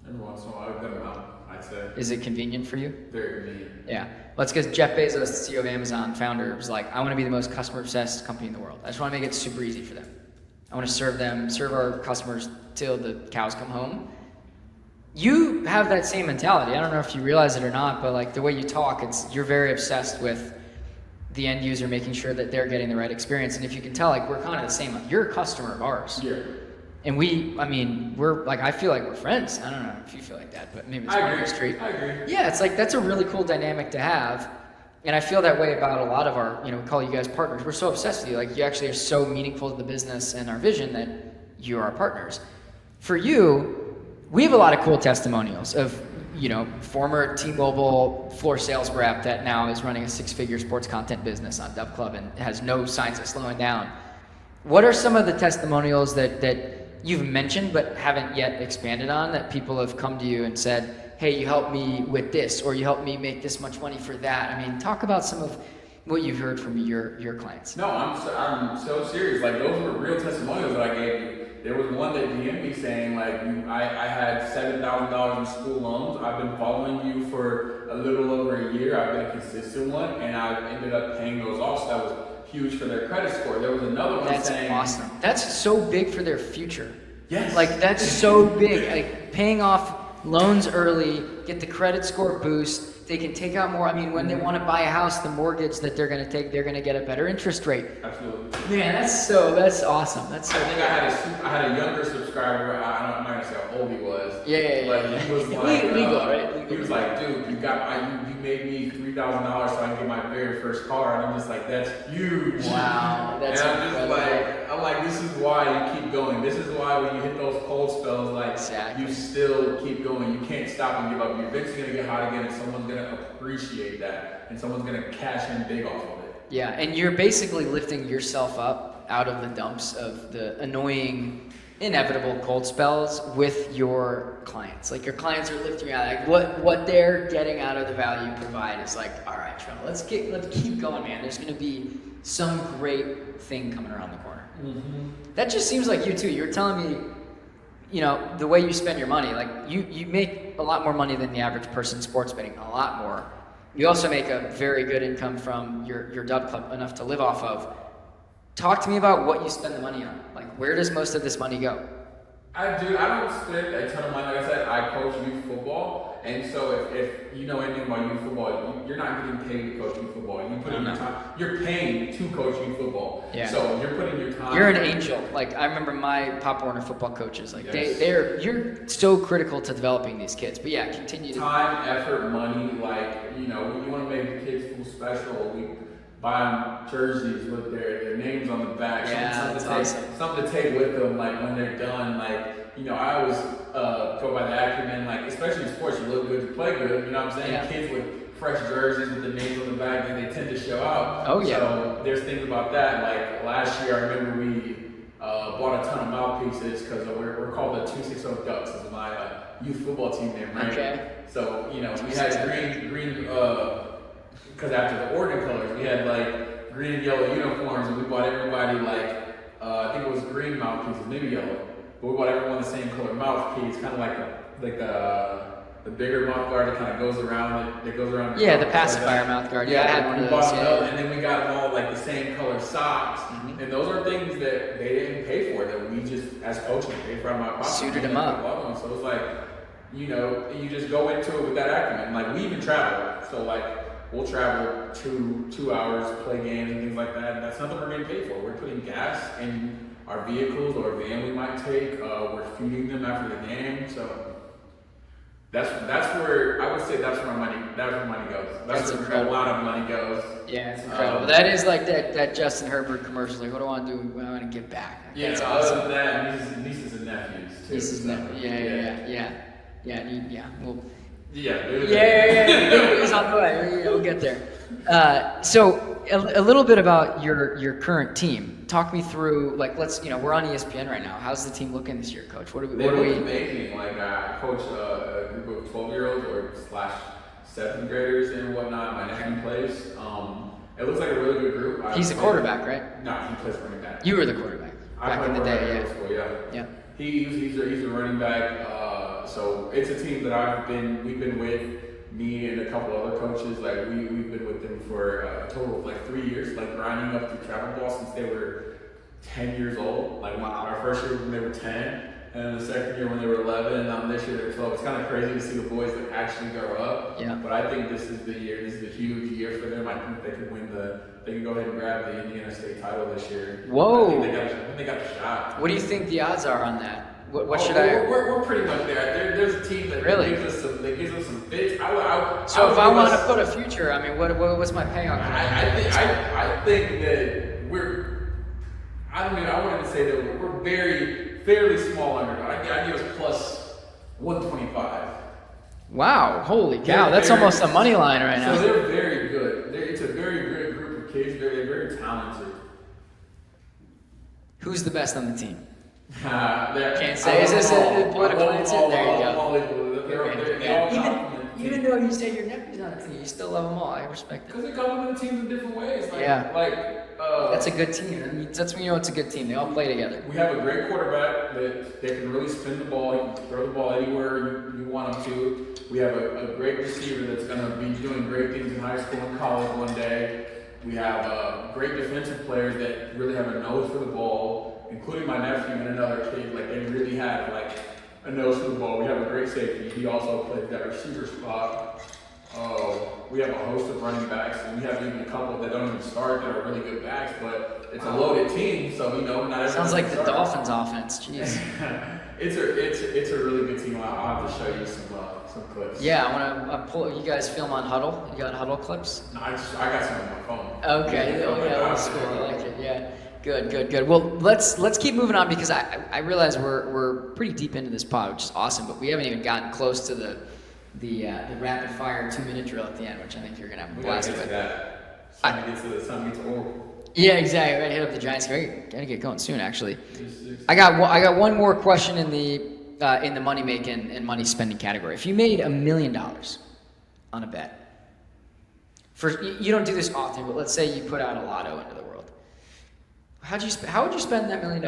Every once in a while, I've done I'd say. Is it convenient for you? Very convenient. Yeah. Well, it's because Jeff Bezos, the CEO of Amazon, founder, was like, I want to be the most customer-obsessed company in the world. I just want to make it super easy for them. I want to serve our customers till the cows come home. You have that same mentality. I don't know if you realize it or not, but like the way you talk, you're very obsessed with the end user, making sure that they're getting the right experience. And if you can tell, like we're kind of the same. Like you're a customer of ours. Yeah. And we're like, I feel like we're friends. I don't know if you feel like that, but maybe it's one street. I agree. Yeah, it's like that's a really cool dynamic to have. And I feel that way about a lot of our, we call you guys partners. We're so obsessed with you. Like you actually are so meaningful to the business and our vision that you are our partners. For you, we have a lot of cool testimonials of, former T-Mobile floor sales rep that now is running a 6-figure sports content business on DubClub and has no signs of slowing down. What are some of the testimonials that you've mentioned but haven't yet expanded on that people have come to you and said, hey, you helped me with this, or you helped me make this much money for that? I mean, talk about some of what you've heard from your clients. No, I'm so serious. Like those were real testimonials that I gave you. There was one that DM'd me saying like, I had $7,000 in school loans. I've been following you for a little over a year. I've been a consistent one, and I've ended up paying those off. So that was huge for their credit score. There was another one saying, that's awesome. That's so big for their future. Yes. Like that's so big. Like paying off loans early, get the credit score boost. They can take out more. I mean, when they want to buy a house, the mortgage that they're going to take, they're going to get a better interest rate. Absolutely. Man, that's awesome. That's so. I think I had a younger subscriber. I'm not going to say how old he was. Yeah. But he was like, legal, right? Legal. He was like, dude, you made me $3,000 so I can get my very first car, and I'm just like, that's huge. Wow, that's and I'm like, this is why you keep going. This is why when you hit those cold spells, like exactly. You still keep going. You can't stop and give up. You're eventually gonna get hot again, and someone's gonna appreciate that, and someone's gonna cash in big off of it. Yeah, and you're basically lifting yourself up out of the dumps of the annoying, inevitable cold spells with your clients. Like your clients are lifting you out. Like what they're getting out of the value you provide is like, all right, Trell, let's keep going, man. There's gonna be some great thing coming around the corner. Mm-hmm. That just seems like you too. You're telling me, the way you spend your money, like you make a lot more money than the average person sports betting, a lot more. You also make a very good income from your DubClub, enough to live off of. Talk to me about what you spend the money on. Like, where does most of this money go? I don't spend a ton of money. Like I said, I coach youth football, and so if you know anything about youth football, you're not getting paid to coach youth football. You put in your time. You're paying to coach youth football. Yeah. So you're putting your time. You're an angel. Like I remember my Pop Warner football coaches. Like yes. you're so critical to developing these kids. But yeah, continue to time, effort, money. Like when you want to make the kids feel special, we buy them jerseys with their names on the back. Yeah, something to take with them, like when they're done. Like I always go by the acumen. Like especially in sports, you look good, you play good. You know what I'm saying? Yeah. Kids with fresh jerseys with the names on the back, and they tend to show out. Oh yeah. So there's things about that. Like last year, I remember we bought a ton of mouthpieces because we're called the 260 Ducks. Is my youth football team name, right? Okay. So we had green. Because after the Oregon colors, we had like green and yellow uniforms, and we bought everybody I think it was green mouthpieces, maybe yellow, but we bought everyone the same color mouthpiece, kind of like the bigger mouth guard that kind of goes around. That goes around. Yeah, the pacifier mouth guard. Yeah, I had one of those. And then we got them all like the same color socks, and those are things that they didn't pay for, that we just as coaches pay for out of my pocket. Suited them up. So it's like, you just go into it with that acumen. Like we even travel, so like. We'll travel 2 hours, play games and things like that, and that's nothing we're getting paid for. We're putting gas in our vehicles or a van we might take. We're feeding them after the game, so That's where I would say that's where money goes. That's where incredible. a lot of money goes. Yeah, it's incredible. That is like that Justin Herbert commercial. Like, what do I want to do? I want to give back. Yeah, that's awesome. Other than that, nieces and nephews too. Nieces and nephews. Yeah. Well. Yeah. He's on the way. We'll get there. So a little bit about your current team. Talk me through, like, we're on ESPN right now. How's the team looking this year, Coach? What are we? Amazing. Like, I coach a group of 12-year-olds or / 7th graders and whatnot. My nephew plays. It looks like a really good group. He's a quarterback, right? No, he plays running back. You were the quarterback back in the day, yeah. School, yeah. Yeah. He's a running back. So it's a team that we've been with. Me and a couple other coaches, like we've been with them for a total of like 3 years, like grinding up through travel ball since they were 10 years old. Like our first year when they were 10, and then the second year when they were 11, and now this year they're 12. It's kind of crazy to see the boys that actually grow up. Yeah. But I think this is the year. This is a huge year for them. I think they can they can go ahead and grab the Indiana State title this year. Whoa. I think they got a shot. What do you think the odds are on that? What should We're pretty much there. There's a team that really gives us some fits. If I want to put a future, I mean, what's my payout? I think that we're. I wanted to say that we're fairly small underdog. I give us plus 125. Wow! Holy cow! That's almost a money line right now. So they're very good. It's a very good group of kids. They're very talented. Who's the best on the team? Can't say. Is this a political answer? There you go. Even though you say your nephew's on the team, you still love them all. I respect it. Because they complement the teams in different ways. That's a good team. I mean, that's when you know it's a good team. They all play together. We have a great quarterback that can really spin the ball. He can throw the ball anywhere you want him to. We have a great receiver that's going to be doing great things in high school and college one day. We have great defensive players that really have a nose for the ball, including my nephew and another kid. Like, they really have a nose for the ball. We have a great safety. He also plays that receiver spot. We have a host of running backs, and we have even a couple that don't even start that are really good backs. But it's a loaded team, so not everyone. Sounds like the Dolphins' offense. Jeez. It's a really good team. I'll have to show you some clips. Yeah, I want to pull. You guys film on Huddle? You got Huddle clips? No, I got some on my phone. Okay. That's cool. I like it. Yeah. Good. Well, let's keep moving on because I realize we're pretty deep into this pod, which is awesome, but we haven't even gotten close to the rapid fire 2-minute drill at the end, which I think you're gonna have a blast with. Some gets old. Yeah, exactly. Right, hit up the Giants. Gotta get going soon, actually. I got one more question in the money making and money spending category. If you made $1 million on a bet, you don't do this often, but let's say you put out a lotto into the world. How would you spend that $1 million?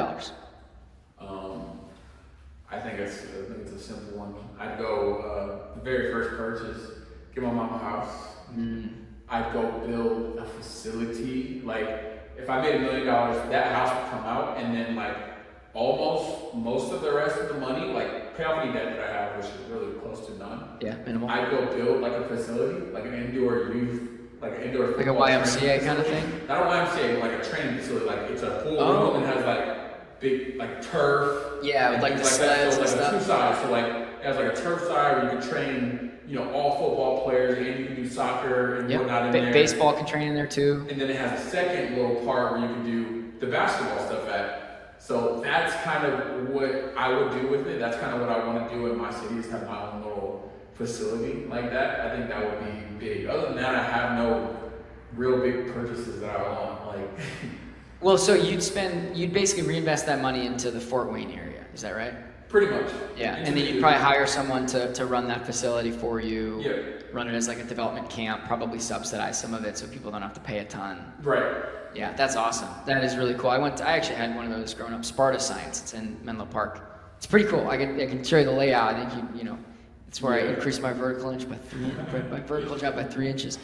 I think it's a simple one. I'd go the very first purchase, get my mom a house. I'd go build a facility. Like, if I made $1 million, that house would come out, and then almost most of the rest of the money, pay off any debt that I have, which is really close to none. Yeah, minimal. I'd go build a facility, an indoor youth. Like an indoor a YMCA kind of thing? Not a YMCA, but a training facility. It's a pool room and has big turf. Yeah, with the sleds and stuff. Two sides. So it has a turf side where you can train, all football players, and you can do soccer and whatnot in there. Baseball can train in there too. And then it has a second little part where you can do the basketball stuff at. So that's kind of what I would do with it. That's kind of what I want to do in my city, is have my own little facility like that. I think that would be big. Other than that, I have no real big purchases that I want. Well, so you'd basically reinvest that money into the Fort Wayne area. Is that right? Pretty much. Yeah, and then you'd probably hire someone to run that facility for you. Yeah. Run it as a development camp, probably subsidize some of it so people don't have to pay a ton. Right. Yeah, that's awesome. That is really cool. I actually had one of those growing up, Sparta Science. It's in Menlo Park. It's pretty cool. I can show you the layout. I think it's where I increased my vertical inch my vertical drop by 3 inches.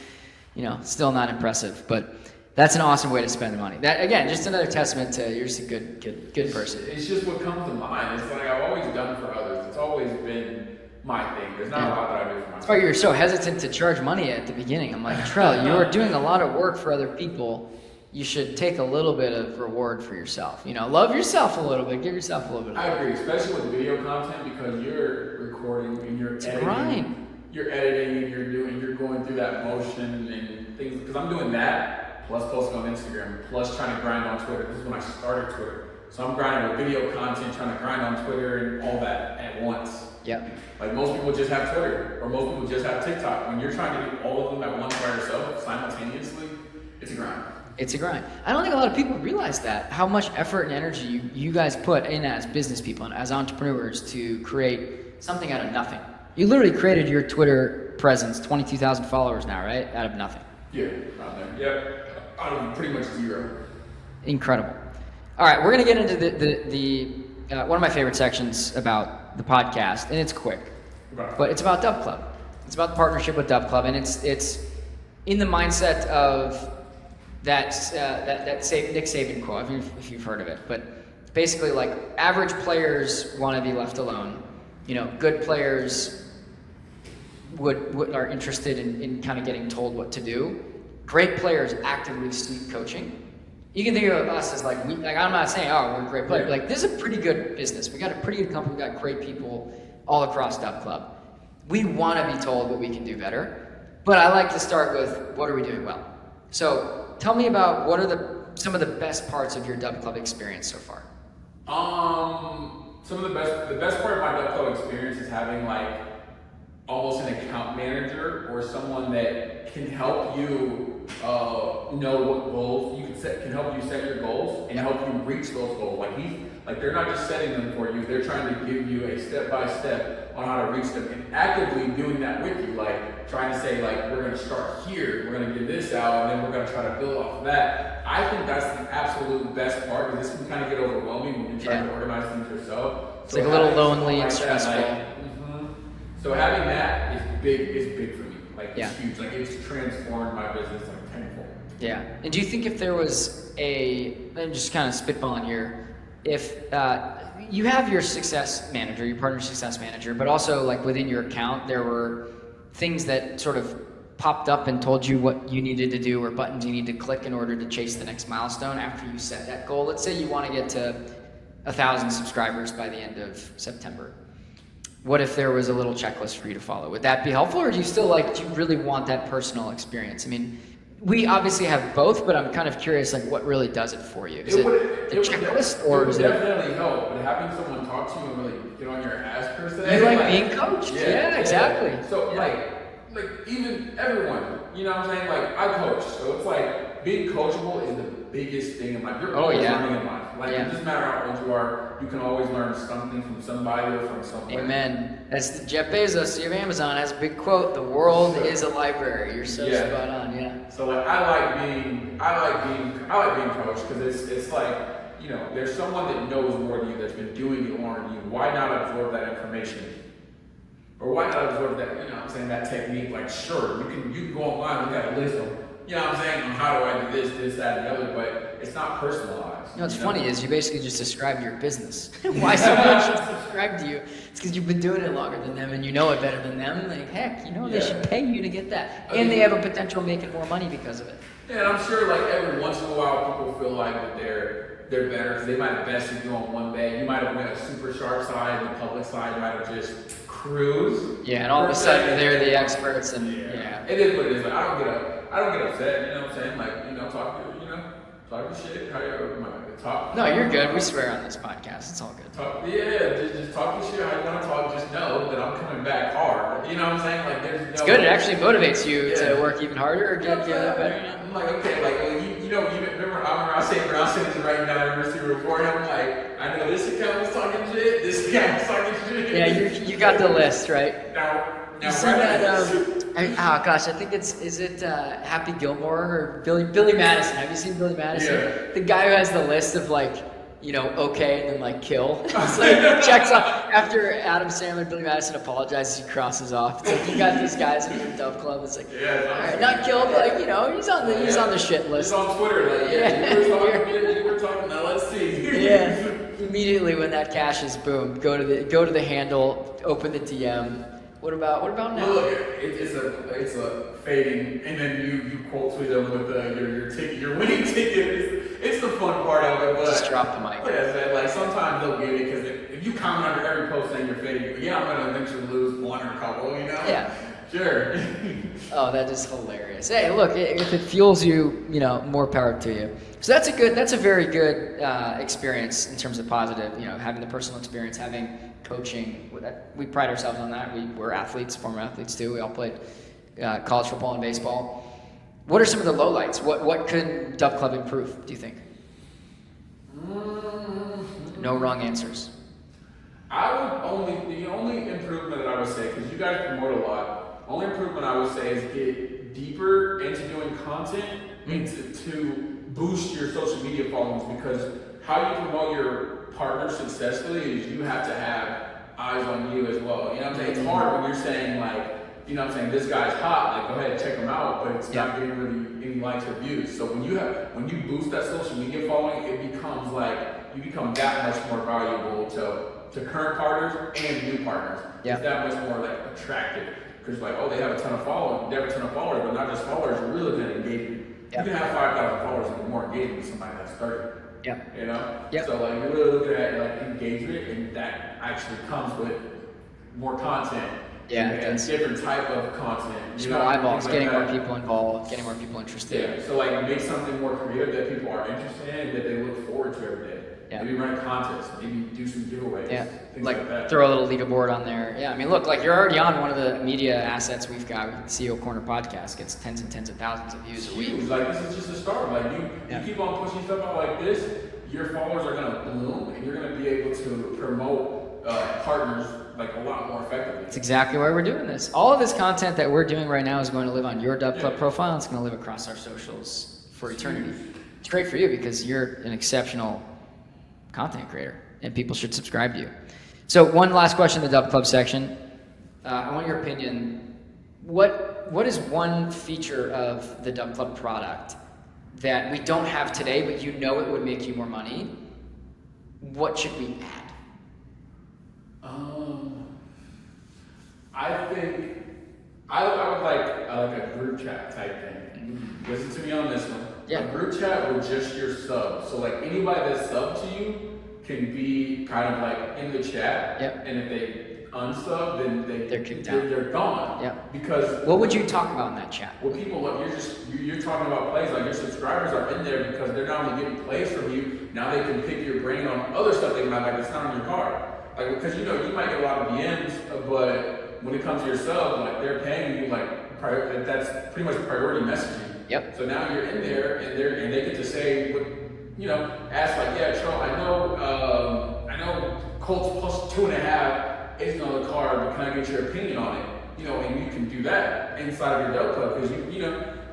Still not impressive, but that's an awesome way to spend the money. That, again, just another testament to you're just a good person. It's just what comes to mind. It's I've always done for others. It's always been my thing. There's not a lot that I do for myself. That's why you're so hesitant to charge money at the beginning. I'm like, Trell, you're doing a lot of work for other people. you should take a little bit of reward for yourself. Love yourself a little bit. Give yourself a little bit. I agree, especially with video content, because you're recording and you're editing. Grind. You're editing and you're going through that motion and things. Because I'm doing that plus posting on Instagram plus trying to grind on Twitter. This is when I started Twitter, so I'm grinding with video content, trying to grind on Twitter and all that at once. Yeah. Like most people just have Twitter, or most people just have TikTok. When you're trying to do all of them at once by yourself simultaneously, it's a grind. It's a grind. I don't think a lot of people realize that, how much effort and energy you guys put in as business people and as entrepreneurs to create something out of nothing. You literally created your Twitter presence, 22,000 followers now, right? Out of nothing. Yeah, out there. Yep. Out of pretty much zero. Incredible. All right, we're going to get into the one of my favorite sections about the podcast, and it's quick, but it's about DubClub. It's about the partnership with DubClub, and it's in the mindset of that Nick Saban quote, if you've heard of it. But basically, like, average players want to be left alone. Good players are interested in kind of getting told what to do. Great players actively seek coaching. You can think of us as like I'm not saying, oh, we're a great player. Like, this is a pretty good business. We got a pretty good company. We got great people all across DubClub. We want to be told what we can do better, but I like to start with, what are we doing well? So tell me about what are some of the best parts of your DubClub experience so far. Some of the best part of my DubClub experience is having like almost an account manager or someone that can help you know what goals you can set, can help you set your goals and help you reach those goals. Like they're not just setting them for you, they're trying to give you a step-by-step on how to reach them, and actively doing that with you, like trying to say, like, we're gonna start here, we're gonna get this out, and then we're gonna try to build off of that. I think that's the absolute best part, because this can kind of get overwhelming when you try to organize things yourself. It's like a little lonely and stressful. So having that is big for me. Like, it's huge. Like, it's transformed my business like tenfold. Yeah. And do you think if there was I'm just kind of spitballing here, if you have your success manager, your partner success manager, but also like within your account, there were things that sort of popped up and told you what you needed to do or buttons you need to click in order to chase the next milestone after you set that goal. Let's say you want to get to 1,000 subscribers by the end of September. What if there was a little checklist for you to follow? Would that be helpful, or do you really want that personal experience? I mean, we obviously have both, but I'm kind of curious, like, what really does it for you? Is it the checklist, or is it? It would definitely help, but having someone talk to you and really get on your ass per se. You like being coached? Yeah, exactly. So like even everyone, you know what I'm saying? Like, I coach, so it's like being coachable is the biggest thing in life. You're always learning in life. Like, it doesn't matter how old you are, you can always learn something from somebody or from somewhere. Amen. That's Jeff Bezos, CEO of Amazon, has a big quote: "The world is a library." You're so spot on. Yeah. So like, I like being coached, because it's like, you know, there's someone that knows more than you, that's been doing it longer than you. Why not absorb that information? Or why not absorb that, you know what I'm saying, that technique? Like, sure, you can go online, look at a list of, you know what I'm saying, on how do I do this, that, and the other, but it's not personalized. You know what's funny is you basically just described your business. Why someone should subscribe to you? It's because you've been doing it longer than them and you know it better than them. Like, heck, they should pay you to get that. And they have a potential of making more money because of it. Yeah, and I'm sure, like, every once in a while people feel like that they're better, because they might have bested you on one day. You might have went a super sharp side, and the public side might have just cruise. Yeah, and all of a sudden they're the experts, and it is what it is. Like, I don't get upset. You know what I'm saying? Like, talk shit. How you talk? No, you're good. We swear on this podcast. It's all good. Just talk your shit. How you want to talk? Just know that I'm coming back hard. You know what I'm saying? Like, there's no. It's good. It actually motivates you to work even harder or get better. I'm like, okay, like, you remember I was saying Brown Simmons writing down every receiver report. I'm like, I know this account was talking shit. This account was talking shit. Yeah, you got the list, right? Now you see that? I think is it Happy Gilmore or Billy Madison? Have you seen Billy Madison? Yeah. The guy who has the list of like, okay, and then like kill. It's like checks off after Adam Sandler and Billy Madison apologizes, he crosses off. It's like, you got these guys in your DubClub. It's like, all right, not kill, but like, he's on the shit list. He's on Twitter, like, you were talking. Now let's see. Yeah. Immediately when that cash is boom, go to the handle, open the DM. What about now? Look, it's a fading, and then you quote tweet them with your ticket, your winning ticket. It's the fun part of it. But Just drop the mic. Like I said, like sometimes they'll get it because if you comment under every post saying you're fading, yeah, I'm gonna eventually lose one or a couple, you know? Yeah. Sure. Oh, that is hilarious. Hey, look, if it fuels you, more power to you. So that's a very good experience in terms of positive, having the personal experience, having coaching. We pride ourselves on that. We're athletes, former athletes too. We all played college football and baseball. What are some of the lowlights? What could DubClub improve, do you think? No wrong answers. The only improvement that I would say, because you guys promote a lot, only improvement I would say is get deeper into doing content and to boost your social media followings, because how you promote your partner successfully is you have to have eyes on you as well. You know what I'm saying? It's hard when you're saying like, this guy's hot, like go ahead and check him out, but it's not getting really any likes or views. So when you boost that social media following, it becomes like you become that much more valuable to current partners and new partners. Yeah. It's that much more like attractive. Because like, they have a ton of followers, but not just followers, you're really good at engagement. Yeah. You can have 5,000 followers and more engagement than somebody that's 30. Yeah. You know? Yeah. So like you're really looking at like engagement, and that actually comes with more content. Yeah, And different type of content. Small eyeballs, like getting that. more people involved, getting more people interested. Yeah. So like make something more creative that people are interested in, that they look forward to every day. Yeah. Maybe run a contest, maybe do some giveaways. Yeah, Things like that. throw a little leaderboard on there. Yeah, I mean, look, like you're already on one of the media assets we've got. CEO Corner podcast gets tens and tens of thousands of views a week. Like this is just a start. Like you keep on pushing stuff out like this, your followers are gonna bloom, and you're gonna be able to promote partners like a lot more effectively. That's exactly why we're doing this. All of this content that we're doing right now is going to live on your DubClub profile. And it's going to live across our socials for eternity. It's great for you because you're an exceptional content creator, and people should subscribe to you. So one last question in the DubClub section. I want your opinion. What is one feature of the DubClub product that we don't have today, but it would make you more money? What should we add? I think I would like a group chat type thing. Listen to me on this one. Yeah. A group chat with just your subs. So like anybody that's sub to you can be kind of like in the chat. Yep. And if they unsub, then They're kicked out. They're gone. Yep. Because What would you talk about in that chat? well, people look. You're talking about plays. Like your subscribers are in there because they're not only getting plays from you. Now they can pick your brain on other stuff they might like that's not on your card. Like because you might get a lot of DMs, but when it comes to your sub, like they're paying you like that's pretty much priority messaging. Yep. So now you're in there, and they get to say, ask like, yeah, Trell, I know Colts plus 2.5 isn't on the card, but can I get your opinion on it? And you can do that inside of your DubClub because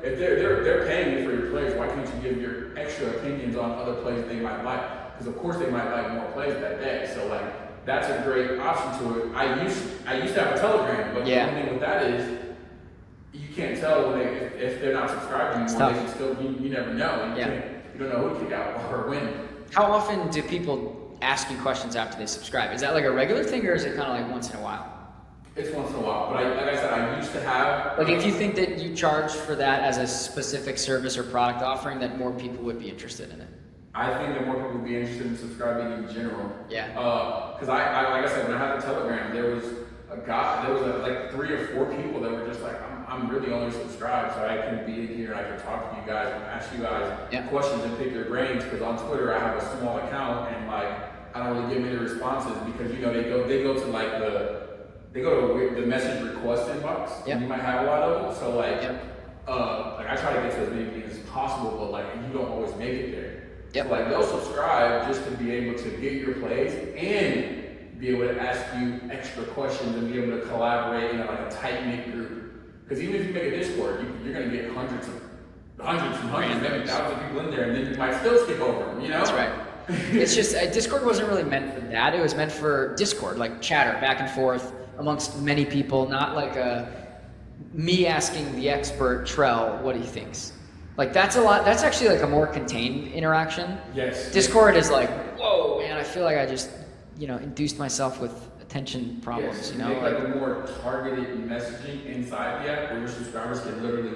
if they're paying you for your plays, why can't you give your extra opinions on other plays that they might like? Because of course they might like more plays that day. So like that's a great option to it. I used to have a Telegram, but the only thing with that is you can't tell if they're not subscribed anymore. They can still you never know. You don't know who to kick out or when. How often do people ask you questions after they subscribe? Is that like a regular thing, or is it kind of like once in a while? It's once in a while, but like I said, I used to have. Like if you think that you charge for that as a specific service or product offering, that more people would be interested in it. I think that more people would be interested in subscribing in general. Yeah. Because I like I said, when I had the Telegram, there was like 3 or 4 people that were just like, I'm really only subscribed, so I can be in here and I can talk to you guys and ask you guys questions and pick your brains. Because on Twitter, I have a small account and like I don't really get many responses because they go to like the message request inbox. Yep. You might have a lot of them, so like I try to get to as many things as possible, but like you don't always make it there. Yep. So like they'll subscribe just to be able to get your plays and be able to ask you extra questions and be able to collaborate in like a tight knit group. Because even if you make a Discord, you're going to get hundreds, maybe thousands of people in there, and then you might still skip over them. That's right. It's just Discord wasn't really meant for that. It was meant for Discord, like chatter back and forth amongst many people, not like me asking the expert Trell what he thinks. Like that's actually like a more contained interaction. Yes. Discord is like, whoa, man, I feel like I just, induced myself with retention problems, Yes, you know? make like a more targeted messaging inside the app where your subscribers can literally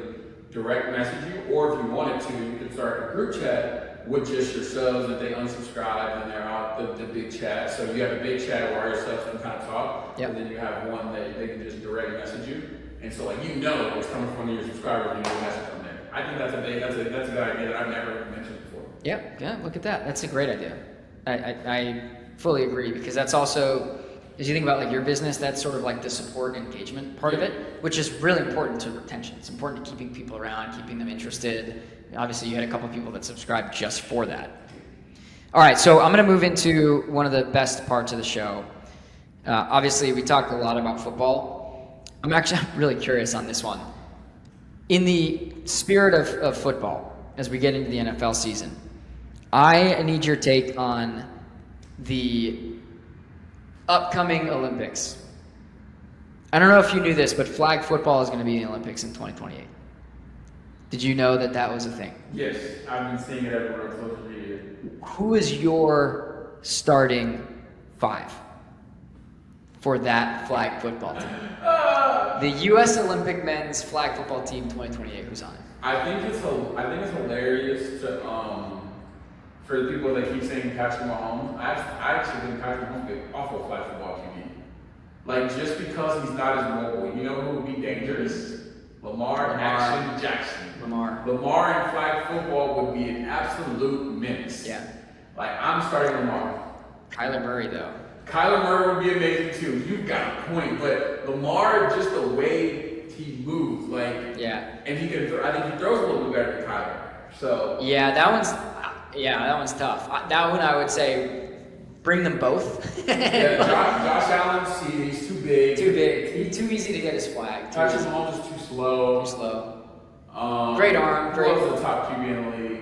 direct message you, or if you wanted to, you could start a group chat with just your subs that they unsubscribe and they're out the big chat. So you have a big chat where all your subs can kind of talk, Yep. and then you have one that they can just direct message you. And so like it's coming from one of your subscribers and you can message them there. I think that's a good idea that I've never mentioned before. Yeah, look at that. That's a great idea. I fully agree, because that's also, as you think about like your business, that's sort of like the support engagement part of it, which is really important to retention. It's important to keeping people around, keeping them interested. Obviously, you had a couple people that subscribed just for that. All right, so I'm going to move into one of the best parts of the show. Obviously, we talked a lot about football. I'm really curious on this one. In the spirit of football, as we get into the NFL season, I need your take on the upcoming Olympics. I don't know if you knew this, but flag football is going to be in the Olympics in 2028. Did you know that was a thing? Yes, I've been seeing it everywhere on social media. Who is your starting 5 for that flag football team? The U.S. Olympic men's flag football team 2028. Who's on it? I think it's hilarious to for the people that keep saying Patrick Mahomes. I actually think Patrick Mahomes is awful flag football QB. Like just because he's not as mobile, you know who would be dangerous? Lamar Action Jackson. Lamar in flag football would be an absolute menace. Yeah. Like I'm starting Lamar. Kyler Murray though. Kyler Murray would be amazing too. You've got a point, but Lamar, just the way he moves, like and he can. I think he throws a little bit better than Kyler. So that one's tough. That one I would say bring them both. Josh Allen, he's too big. He's too easy to get his flag. Patrick Mahomes is too slow. Great arm. Who was the top QB in the league?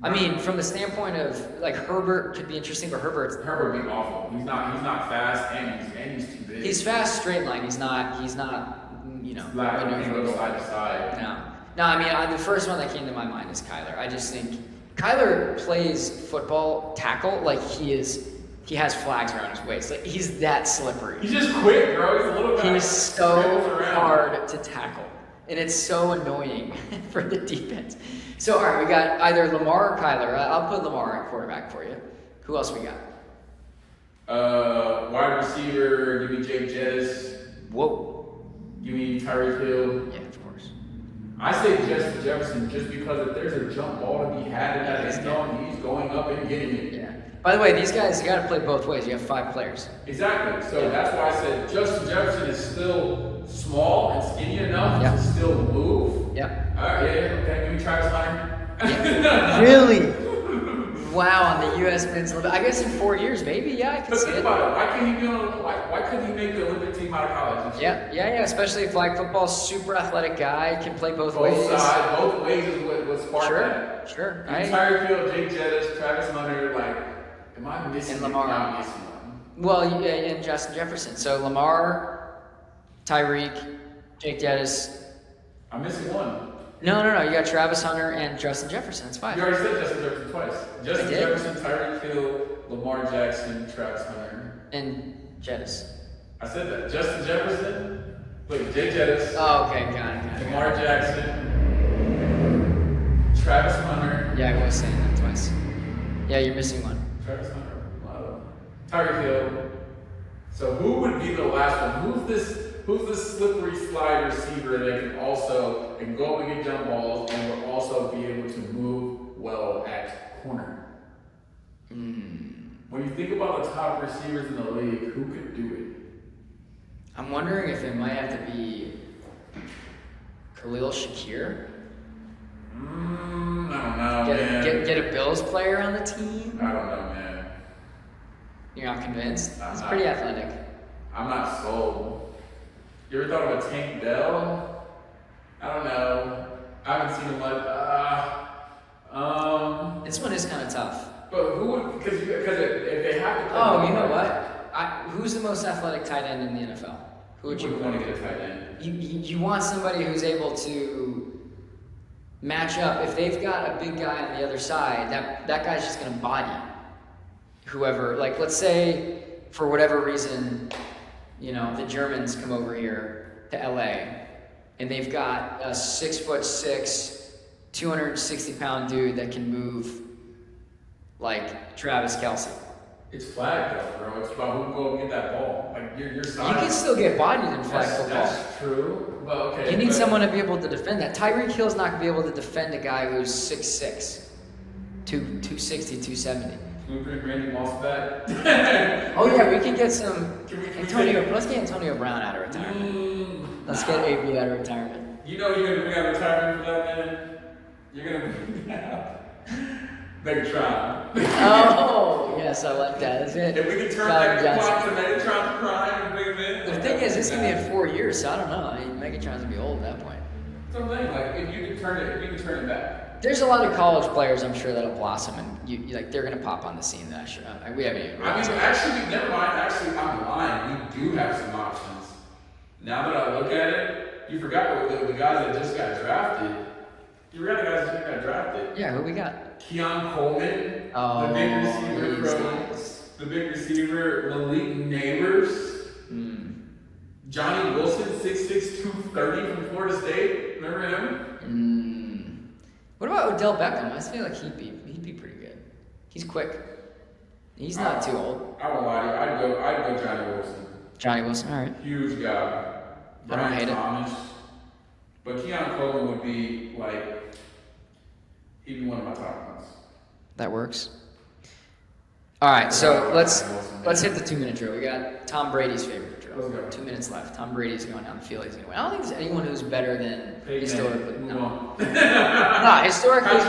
I mean, from the standpoint of like Herbert could be interesting, but Herbert would be awful. He's not fast, and he's too big. He's fast straight line. He's not maneuvering side to side. No. I mean, the first one that came to my mind is Kyler. I just think Kyler plays football tackle like he has flags around his waist. Like he's that slippery. He's just quick, bro. He's a little guy. He's so hard to tackle. And it's so annoying for the defense. So, all right, we got either Lamar or Kyler. I'll put Lamar at quarterback for you. Who else we got? Wide receiver, give me Jake Jettis. Whoa. Give me Tyreek Hill. Yeah, of course. I say Justin Jefferson just because if there's a jump ball to be had in that end zone, he's going up and getting it. Yeah. By the way, these guys, you got to play both ways. You have 5 players. Exactly. So that's why I said Justin Jefferson is still small and skinny enough to still move. Yep. All right, okay. Give me Travis Hunter. Yeah. Really? Wow, on the U.S. men's Olympic. I guess in 4 years, maybe. Yeah, I can see it. Think about it. Why can't he be on? Why couldn't he make the Olympic team out of college? Yeah. Especially flag football, super athletic guy, can play both ways. Both ways is what sparked that. Sure. Tyreek Hill, Jake Jettis, Travis Hunter, am I missing? And Lamar. I'm missing one. Well, and Justin Jefferson. So Lamar, Tyreek, Jake Jettis. I'm missing one. No. You got Travis Hunter and Justin Jefferson. That's 5. You already said Justin Jefferson twice. Justin Jefferson, Tyreek Hill, Lamar Jackson, Travis Hunter. And Jettis. I said that. Justin Jefferson, Jake Jettis. Oh, okay, got it. Lamar Jackson, Travis Hunter. Yeah, I was saying that twice. Yeah, you're missing one. Travis Hunter, Tyreek Hill. So who would be the last one? Who's this slippery slide receiver that can go up and get jump balls and will also be able to move well at corner? When you think about the top receivers in the league, who could do it? I'm wondering if it might have to be Khalil Shakir. I don't know, man. Get a Bills player on the team? I don't know, man. You're not convinced? He's pretty athletic. I'm not sold. You ever thought of a Tank Dell? I don't know. I haven't seen him This one is kind of tough. But who would? Because if they have to. Oh, you know what? Who's the most athletic tight end in the NFL? Who would you want to get a tight end? You want somebody who's able to match up. If they've got a big guy on the other side, that guy's just going to body whoever. Like, let's say for whatever reason, the Germans come over here to LA, and they've got a 6'6", 260-pound dude that can move like Travis Kelce. It's flag though, bro. It's about who can go and get that ball. Like your size. You can still get bodied in flag football. That's true. But okay. You need someone to be able to defend that. Tyreek Hill's not going to be able to defend a guy who's 6'6", 260, 270. Can we bring Randy Moss back? Oh yeah, we can get some Antonio. Let's get Antonio Brown out of retirement. Let's get AB out of retirement. You know you're gonna bring out retirement for that man. You're gonna bring out Megatron. Oh yes, I like that. That's it. If we can turn back the clock to Megatron Prime and bring him in. The thing is, it's gonna be in 4 years, so I don't know. I mean, Megatron's gonna be old at that point. That's what I'm saying. Like if you can turn it back. There's a lot of college players, I'm sure, that'll blossom, and they're gonna pop on the scene. That we haven't even. Actually, never mind. Actually, I'm lying. We do have some options. Now that I look at it, you forgot the guys that just got drafted. You forgot the guys that just got drafted. Yeah, who we got? Keon Coleman, the big receiver, Malik Neighbors, Johnny Wilson, 6'6", 230 from Florida State. Remember him? What about Odell Beckham? I feel like he'd be pretty good. He's quick. He's not too old. I won't lie to you. I'd go Johnny Wilson. Johnny Wilson, all right. Huge guy. I don't hate Thomas. But Keon Coleman would be like, he'd be one of my top ones. That works. All right, so let's hit the 2-minute drill. We got Tom Brady's favorite drill. Let's go. 2 minutes left. Tom Brady's going down the field. He's going to win. I don't think there's anyone who's better than historically. No, historically,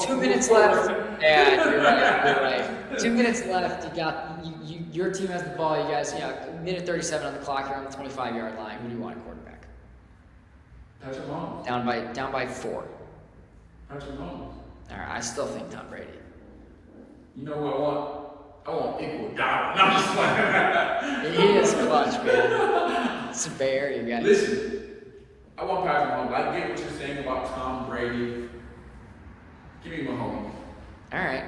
2 minutes left. Yeah, you're right. 2 minutes left. You got your team has the ball. You guys, minute 37 on the clock. You're on the 25-yard line. Who do you want at quarterback? Patrick Mahomes. Down by 4. Patrick Mahomes. All right, I still think Tom Brady. You know what I want? I want Iguodala. No, I'm just playing. He is clutch, man. It's a Bay Area guy. Listen, I want Patrick Mahomes. I get what you're saying about Tom Brady. Give me Mahomes. All right.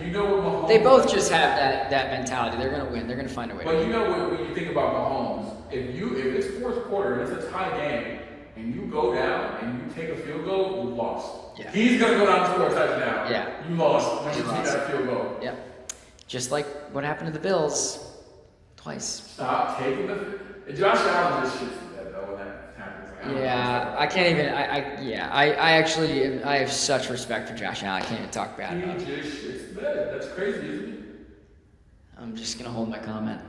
You know what Mahomes. They both just have that mentality. They're gonna win. They're gonna find a way. But you know what? When you think about Mahomes, if it's fourth quarter, it's a tie game, and you go down and you take a field goal, you lost. Yeah. He's gonna go down and score a touchdown. Yeah. You lost once you take that field goal. Yeah. Just like what happened to the Bills twice. Stop taking Josh Allen just shoots that though when that happens. Yeah, I can't even. I have such respect for Josh Allen. I can't even talk bad about him. He just shits bad. That's crazy, isn't it? I'm just gonna hold my comment.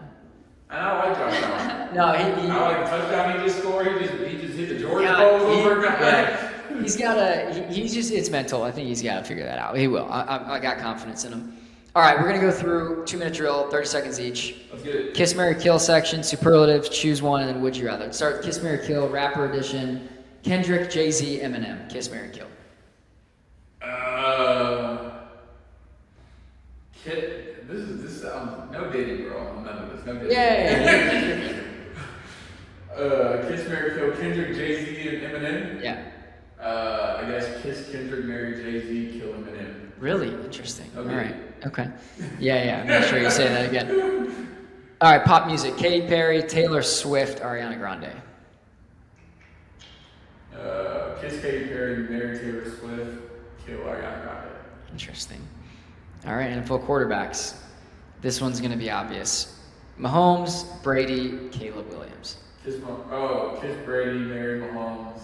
And I like Josh Allen. No, I like the touchdown he just scored. He just hit the Jordan balls over. Yeah. He's just, it's mental. I think he's got to figure that out. He will. I got confidence in him. All right, we're going to go through 2-minute drill, 30 seconds each. Let's get it. Kiss, marry, kill section, superlatives, choose one, and then would you rather. Let's start with Kiss, marry, kill, rapper edition, Kendrick, Jay-Z, Eminem. Kiss, marry, kill. This no dating, bro. None of this. No dating. Yay! Kiss, marry, kill, Kendrick, Jay-Z, and Eminem. Yeah. I guess kiss Kendrick, marry Jay-Z, kill Eminem. Really? Interesting. Okay. All right. Okay. Yeah. Make sure you say that again. All right, pop music. Katy Perry, Taylor Swift, Ariana Grande. Kiss Katy Perry, marry Taylor Swift, kill Ariana Grande. Interesting. All right, NFL quarterbacks. This one's going to be obvious. Mahomes, Brady, Caleb Williams. Kiss Brady, marry Mahomes,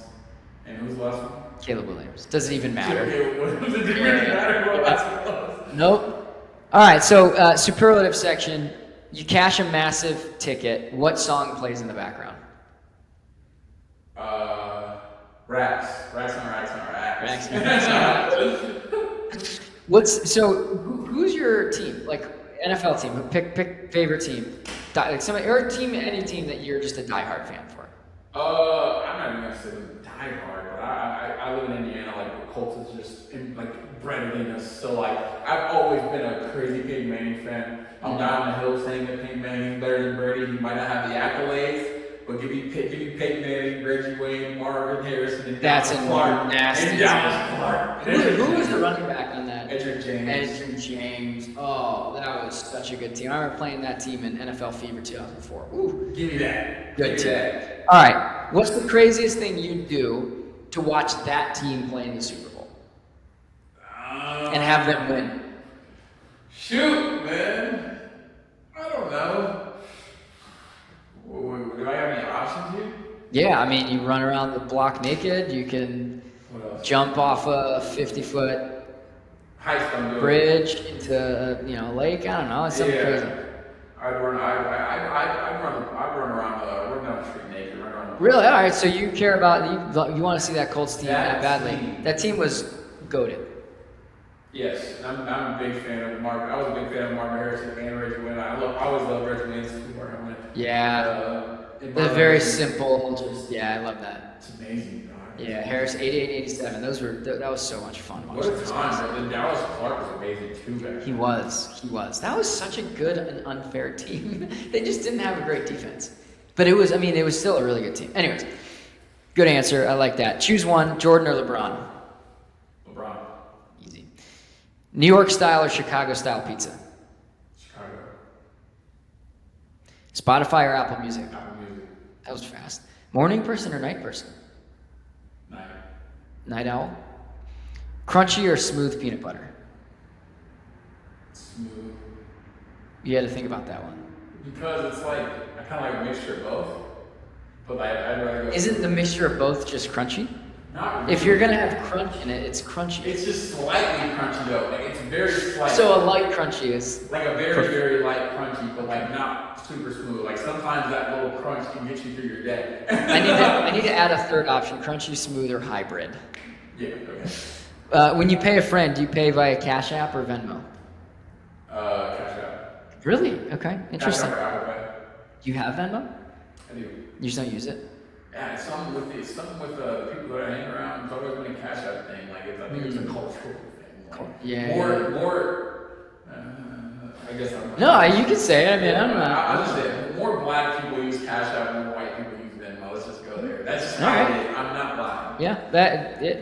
and who's the last one? Caleb Williams. Doesn't even matter. Caleb Williams. It didn't really matter who the last one was. Nope. All right, so superlative section. You cash a massive ticket. What song plays in the background? Racks on racks on racks. Who's your team? Like NFL team. Pick favorite team. Or any team that you're just a diehard fan for. I'm not even gonna say diehard, but I live in Indiana. Like the Colts is just bred in us. So I've always been a crazy Peyton Manning fan. I'm down the hill saying that Peyton Manning's better than Brady. He might not have the accolades, but give me Peyton Manning, Reggie Wayne, Marvin Harrison, and That's Dallas Clark. nasty. And Dallas Clark. Who was the running back on that? Edgerrin James. Oh, that was such a good team. I remember playing that team in NFL Fever 2004. Ooh. Give me that. Good team. All right. What's the craziest thing you'd do to watch that team play in the Super Bowl? And have them win? Shoot, man. I don't know. Do I have any options here? Yeah, I mean, you run around the block naked. You can jump off a 50-foot bridge into a lake. I don't know. It's something crazy. I'd run around, run down the street naked. Run around. Really? All right. So you care about you want to see that Colts team that badly? That team was goated. Yes, I'm a big fan of Marvin. I was a big fan of Marvin Harrison and Reggie Wayne. I always love Reggie Wayne's too. Yeah. They're very simple. I love that. It's amazing. Yeah, Harris 88, 87. That was so much fun. What a time! And Dallas Clark was amazing too. He was. That was such a good and unfair team. They just didn't have a great defense, but it was still a really good team. Anyways, good answer. I like that. Choose one: Jordan or LeBron. LeBron. Easy. New York style or Chicago style pizza. Chicago. Spotify or Apple Music. Apple Music. That was fast. Morning person or night person. Night. Night owl. Crunchy or smooth peanut butter. Smooth. You had to think about that one. Because it's like I kind of like a mixture of both. But I'd rather go. Isn't the mixture of both just crunchy? Not really. If you're gonna have crunch in it, it's crunchy. It's just slightly crunchy though. Like it's very slight. So a light crunchy is like a very, very light crunchy, but like not super smooth. Like sometimes that little crunch can get you through your day. I need to add a third option: crunchy, smooth, or hybrid. Yeah. Okay. When you pay a friend, do you pay via Cash App or Venmo? Cash App. Really? Okay. Interesting. Cash App or Apple Pay. Do you have Venmo? I do. You just don't use it? Yeah, it's something with the people that I hang around. It's always been a Cash App thing. Like I think it's a cultural thing. Like, yeah. More. I guess I'm. No, you can say it. I mean, I don't know. I'm just saying, more black people use Cash App, more white people use Venmo. Let's just go there. That's just how it is. I'm not lying. Yeah,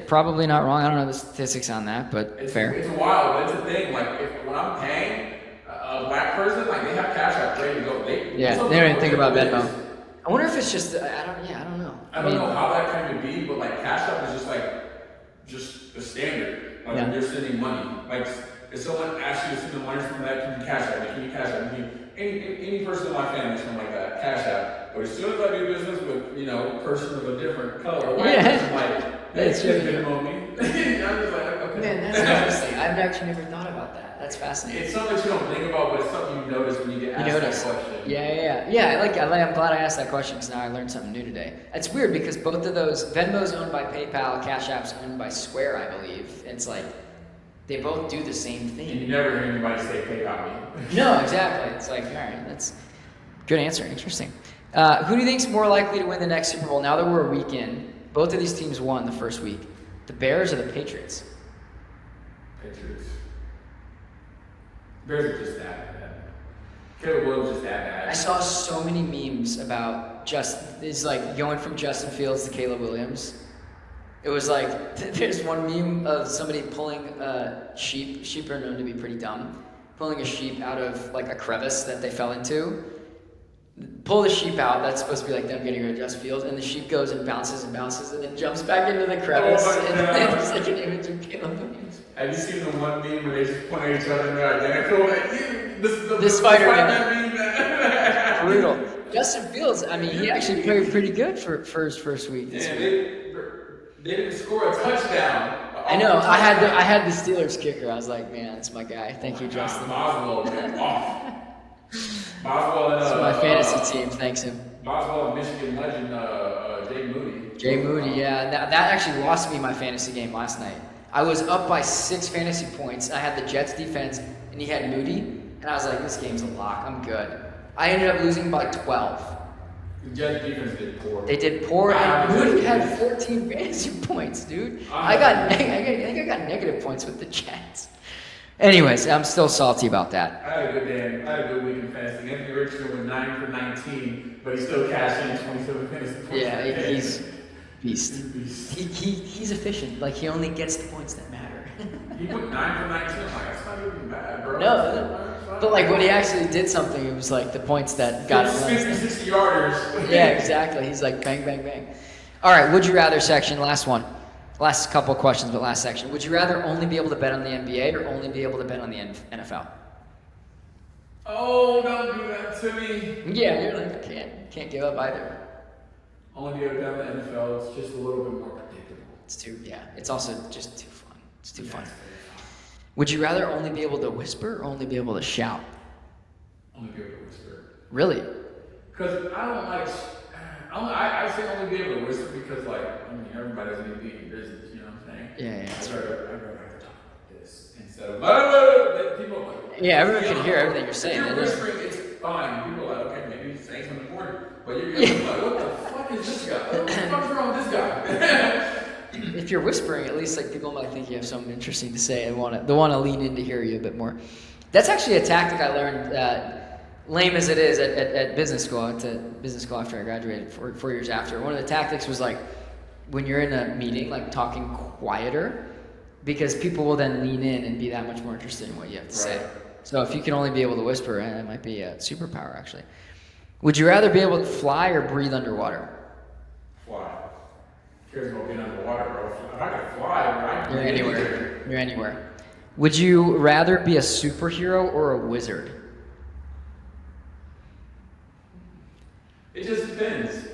probably not wrong. I don't know the statistics on that, but fair. It's wild, but it's a thing. Like when I'm paying a black person, like they have Cash App ready to go. They don't even think about Venmo. I wonder if it's just I don't know. I don't know how that came to be, but like Cash App is just the standard. Like when you're sending money, like if someone asks you to send money from that, can you Cash App? Can you Cash App? Any person in my family, something like that, Cash App. But as soon as I do business with a person of a different color, white person, like that's just Venmo me. I'm just like, okay. Man, that's interesting. I've actually never thought about that. That's fascinating. It's something that you don't think about, but it's something you notice when you get asked that question. Yeah. I'm glad I asked that question because now I learned something new today. It's weird because both of those, Venmo's owned by PayPal, Cash App's owned by Square, I believe. It's like they both do the same thing. And you never hear anybody say PayPal me. No, exactly. It's like, all right, that's good answer. Interesting. Who do you think's more likely to win the next Super Bowl? Now that we're a week in, both of these teams won the first week. The Bears or the Patriots? Patriots. Bears are just that bad. Caleb Williams is that bad. I saw so many memes about it's like going from Justin Fields to Caleb Williams. It was like, there's one meme of somebody pulling a sheep. Sheep are known to be pretty dumb. Pulling a sheep out of like a crevice that they fell into. Pull the sheep out, that's supposed to be like them getting rid of Justin Fields, and the sheep goes and bounces and then jumps back into the crevice. And there's like an image of Caleb Williams. Have you seen the one meme where they just point at each other and they're identical? Like, the Spider-Man meme. Brutal. Justin Fields, I mean, he actually played pretty good for his first week. Yeah, they didn't score a touchdown. I know. I had the Steelers kicker. I was like, man, that's my guy. Thank you, Justin. Boswell went off. Boswell and that's my fantasy team. Thanks him. Boswell and Michigan legend Jay Moody. Jay Moody, yeah. That actually lost me my fantasy game last night. I was up by 6 fantasy points. I had the Jets defense, and he had Moody, and I was like, this game's a lock. I'm good. I ended up losing by 12. The Jets defense did poor. They did poor, and Moody had 14 fantasy points, dude. I think I got negative points with the Jets. Anyways, I'm still salty about that. I had a good week in fantasy. Anthony Richardson went 9 for 19, but he still cashed in 27 fantasy points. Yeah, Beast. He's a beast. He's efficient. Like, he only gets the points that matter. He went 9 for 19. Like, that's not even bad, bro. No, but like when he actually did something, it was like the points that got him. 50, 60 yarders. Yeah, exactly. He's like bang, bang, bang. All right, would you rather section, last one. Last couple of questions, but last section. Would you rather only be able to bet on the NBA or only be able to bet on the NFL? Oh, don't do that to me. Yeah, you're like, can't give up either. Only be able to bet on the NFL. It's just a little bit more predictable. It's also just too fun. It's too fun. Would you rather only be able to whisper or only be able to shout? Only be able to whisper. Really? Because I don't like. I say only be able to whisper because, like, I mean, everybody doesn't need to be in your business. You know what I'm saying? Yeah. I'd rather have to talk like this instead of people. Like, yeah, everyone can hear everything you're saying. If you're whispering, it's fine. People are like, okay, maybe he's saying something important, but you're like, what the fuck is this guy? What the fuck's wrong with this guy? If you're whispering, at least like people might think you have something interesting to say and they want to lean in to hear you a bit more. That's actually a tactic I learned, lame as it is, at business school. I went to business school after I graduated, 4 years after. One of the tactics was like when you're in a meeting, like talking quieter, because people will then lean in and be that much more interested in what you have to say. So if you can only be able to whisper, it might be a superpower actually. Would you rather be able to fly or breathe underwater? Fly. Who cares about being underwater, bro? If I could fly, You're anywhere. You're anywhere. Would you rather be a superhero or a wizard? It just depends. It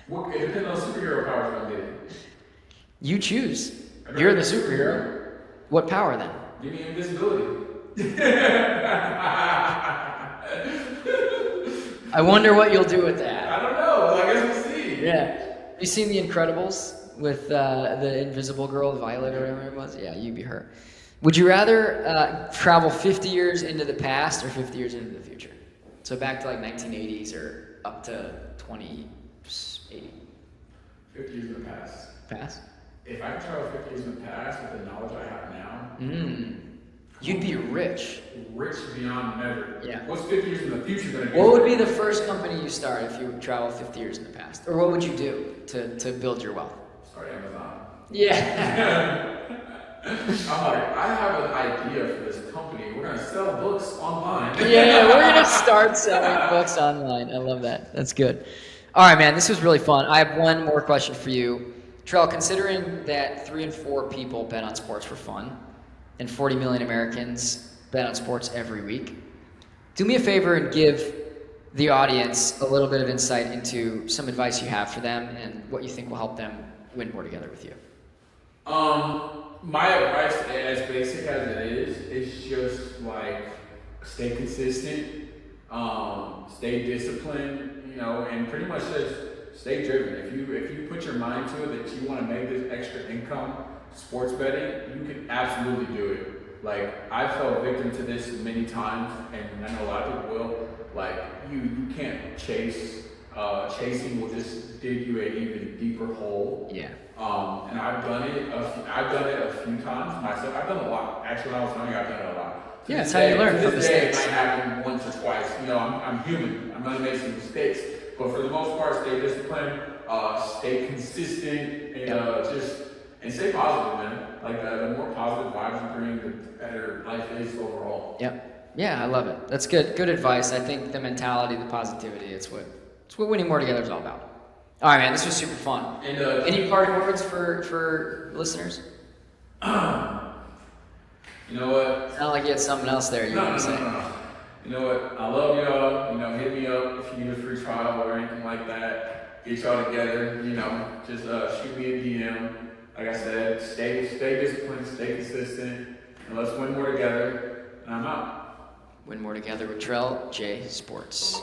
depends on superhero powers I'm getting. You choose. You're the superhero. What power then? Give me invisibility. I wonder what you'll do with that. I don't know. I guess we'll see. Yeah. Have you seen The Incredibles with the invisible girl, Violet or whatever it was? Yeah, you'd be her. Would you rather travel 50 years into the past or 50 years into the future? So back to like 1980s or up to 2080. 50 years in the past. Past? If I could travel 50 years in the past with the knowledge I have now, you'd be rich. Rich beyond measure. Yeah. What's 50 years in the future going to be? What would be the first company you start if you would travel 50 years in the past? Or what would you do to build your wealth? Start Amazon. Yeah. I'm like, I have an idea for this company. We're going to sell books online. Yeah, we're going to start selling books online. I love that. That's good. All right, man, this was really fun. I have one more question for you. Trell, considering that 3 in 4 people bet on sports for fun, and 40 million Americans bet on sports every week, do me a favor and give the audience a little bit of insight into some advice you have for them and what you think will help them win more together with you. My advice, as basic as it is just like stay consistent, stay disciplined, and pretty much just stay driven. If you put your mind to it that you want to make this extra income, sports betting, you can absolutely do it. Like, I fell victim to this many times, and I know a lot of people will. Like, you can't chase. Chasing will just dig you an even deeper hole. Yeah. And I've done it. I've done it a few times myself. I've done a lot. Actually, when I was young, I've done it a lot. Yeah, that's how you learn from mistakes. It might happen once or twice. I'm human. I'm gonna make some mistakes, but for the most part, stay disciplined, stay consistent, and stay positive, man. Like the more positive vibes you bring, the better life is overall. Yep. Yeah, I love it. That's good. Good advice. I think the mentality, the positivity, it's what winning more together is all about. All right, man. This was super fun. And any parting words for listeners? You know what? Sound like you had something else there you want to say. No. You know what? I love y'all. Hit me up if you need a free trial or anything like that. Get y'all together. Just shoot me a DM. Like I said, stay disciplined, stay consistent, and let's win more together. And I'm out. Win more together with TrellJSports.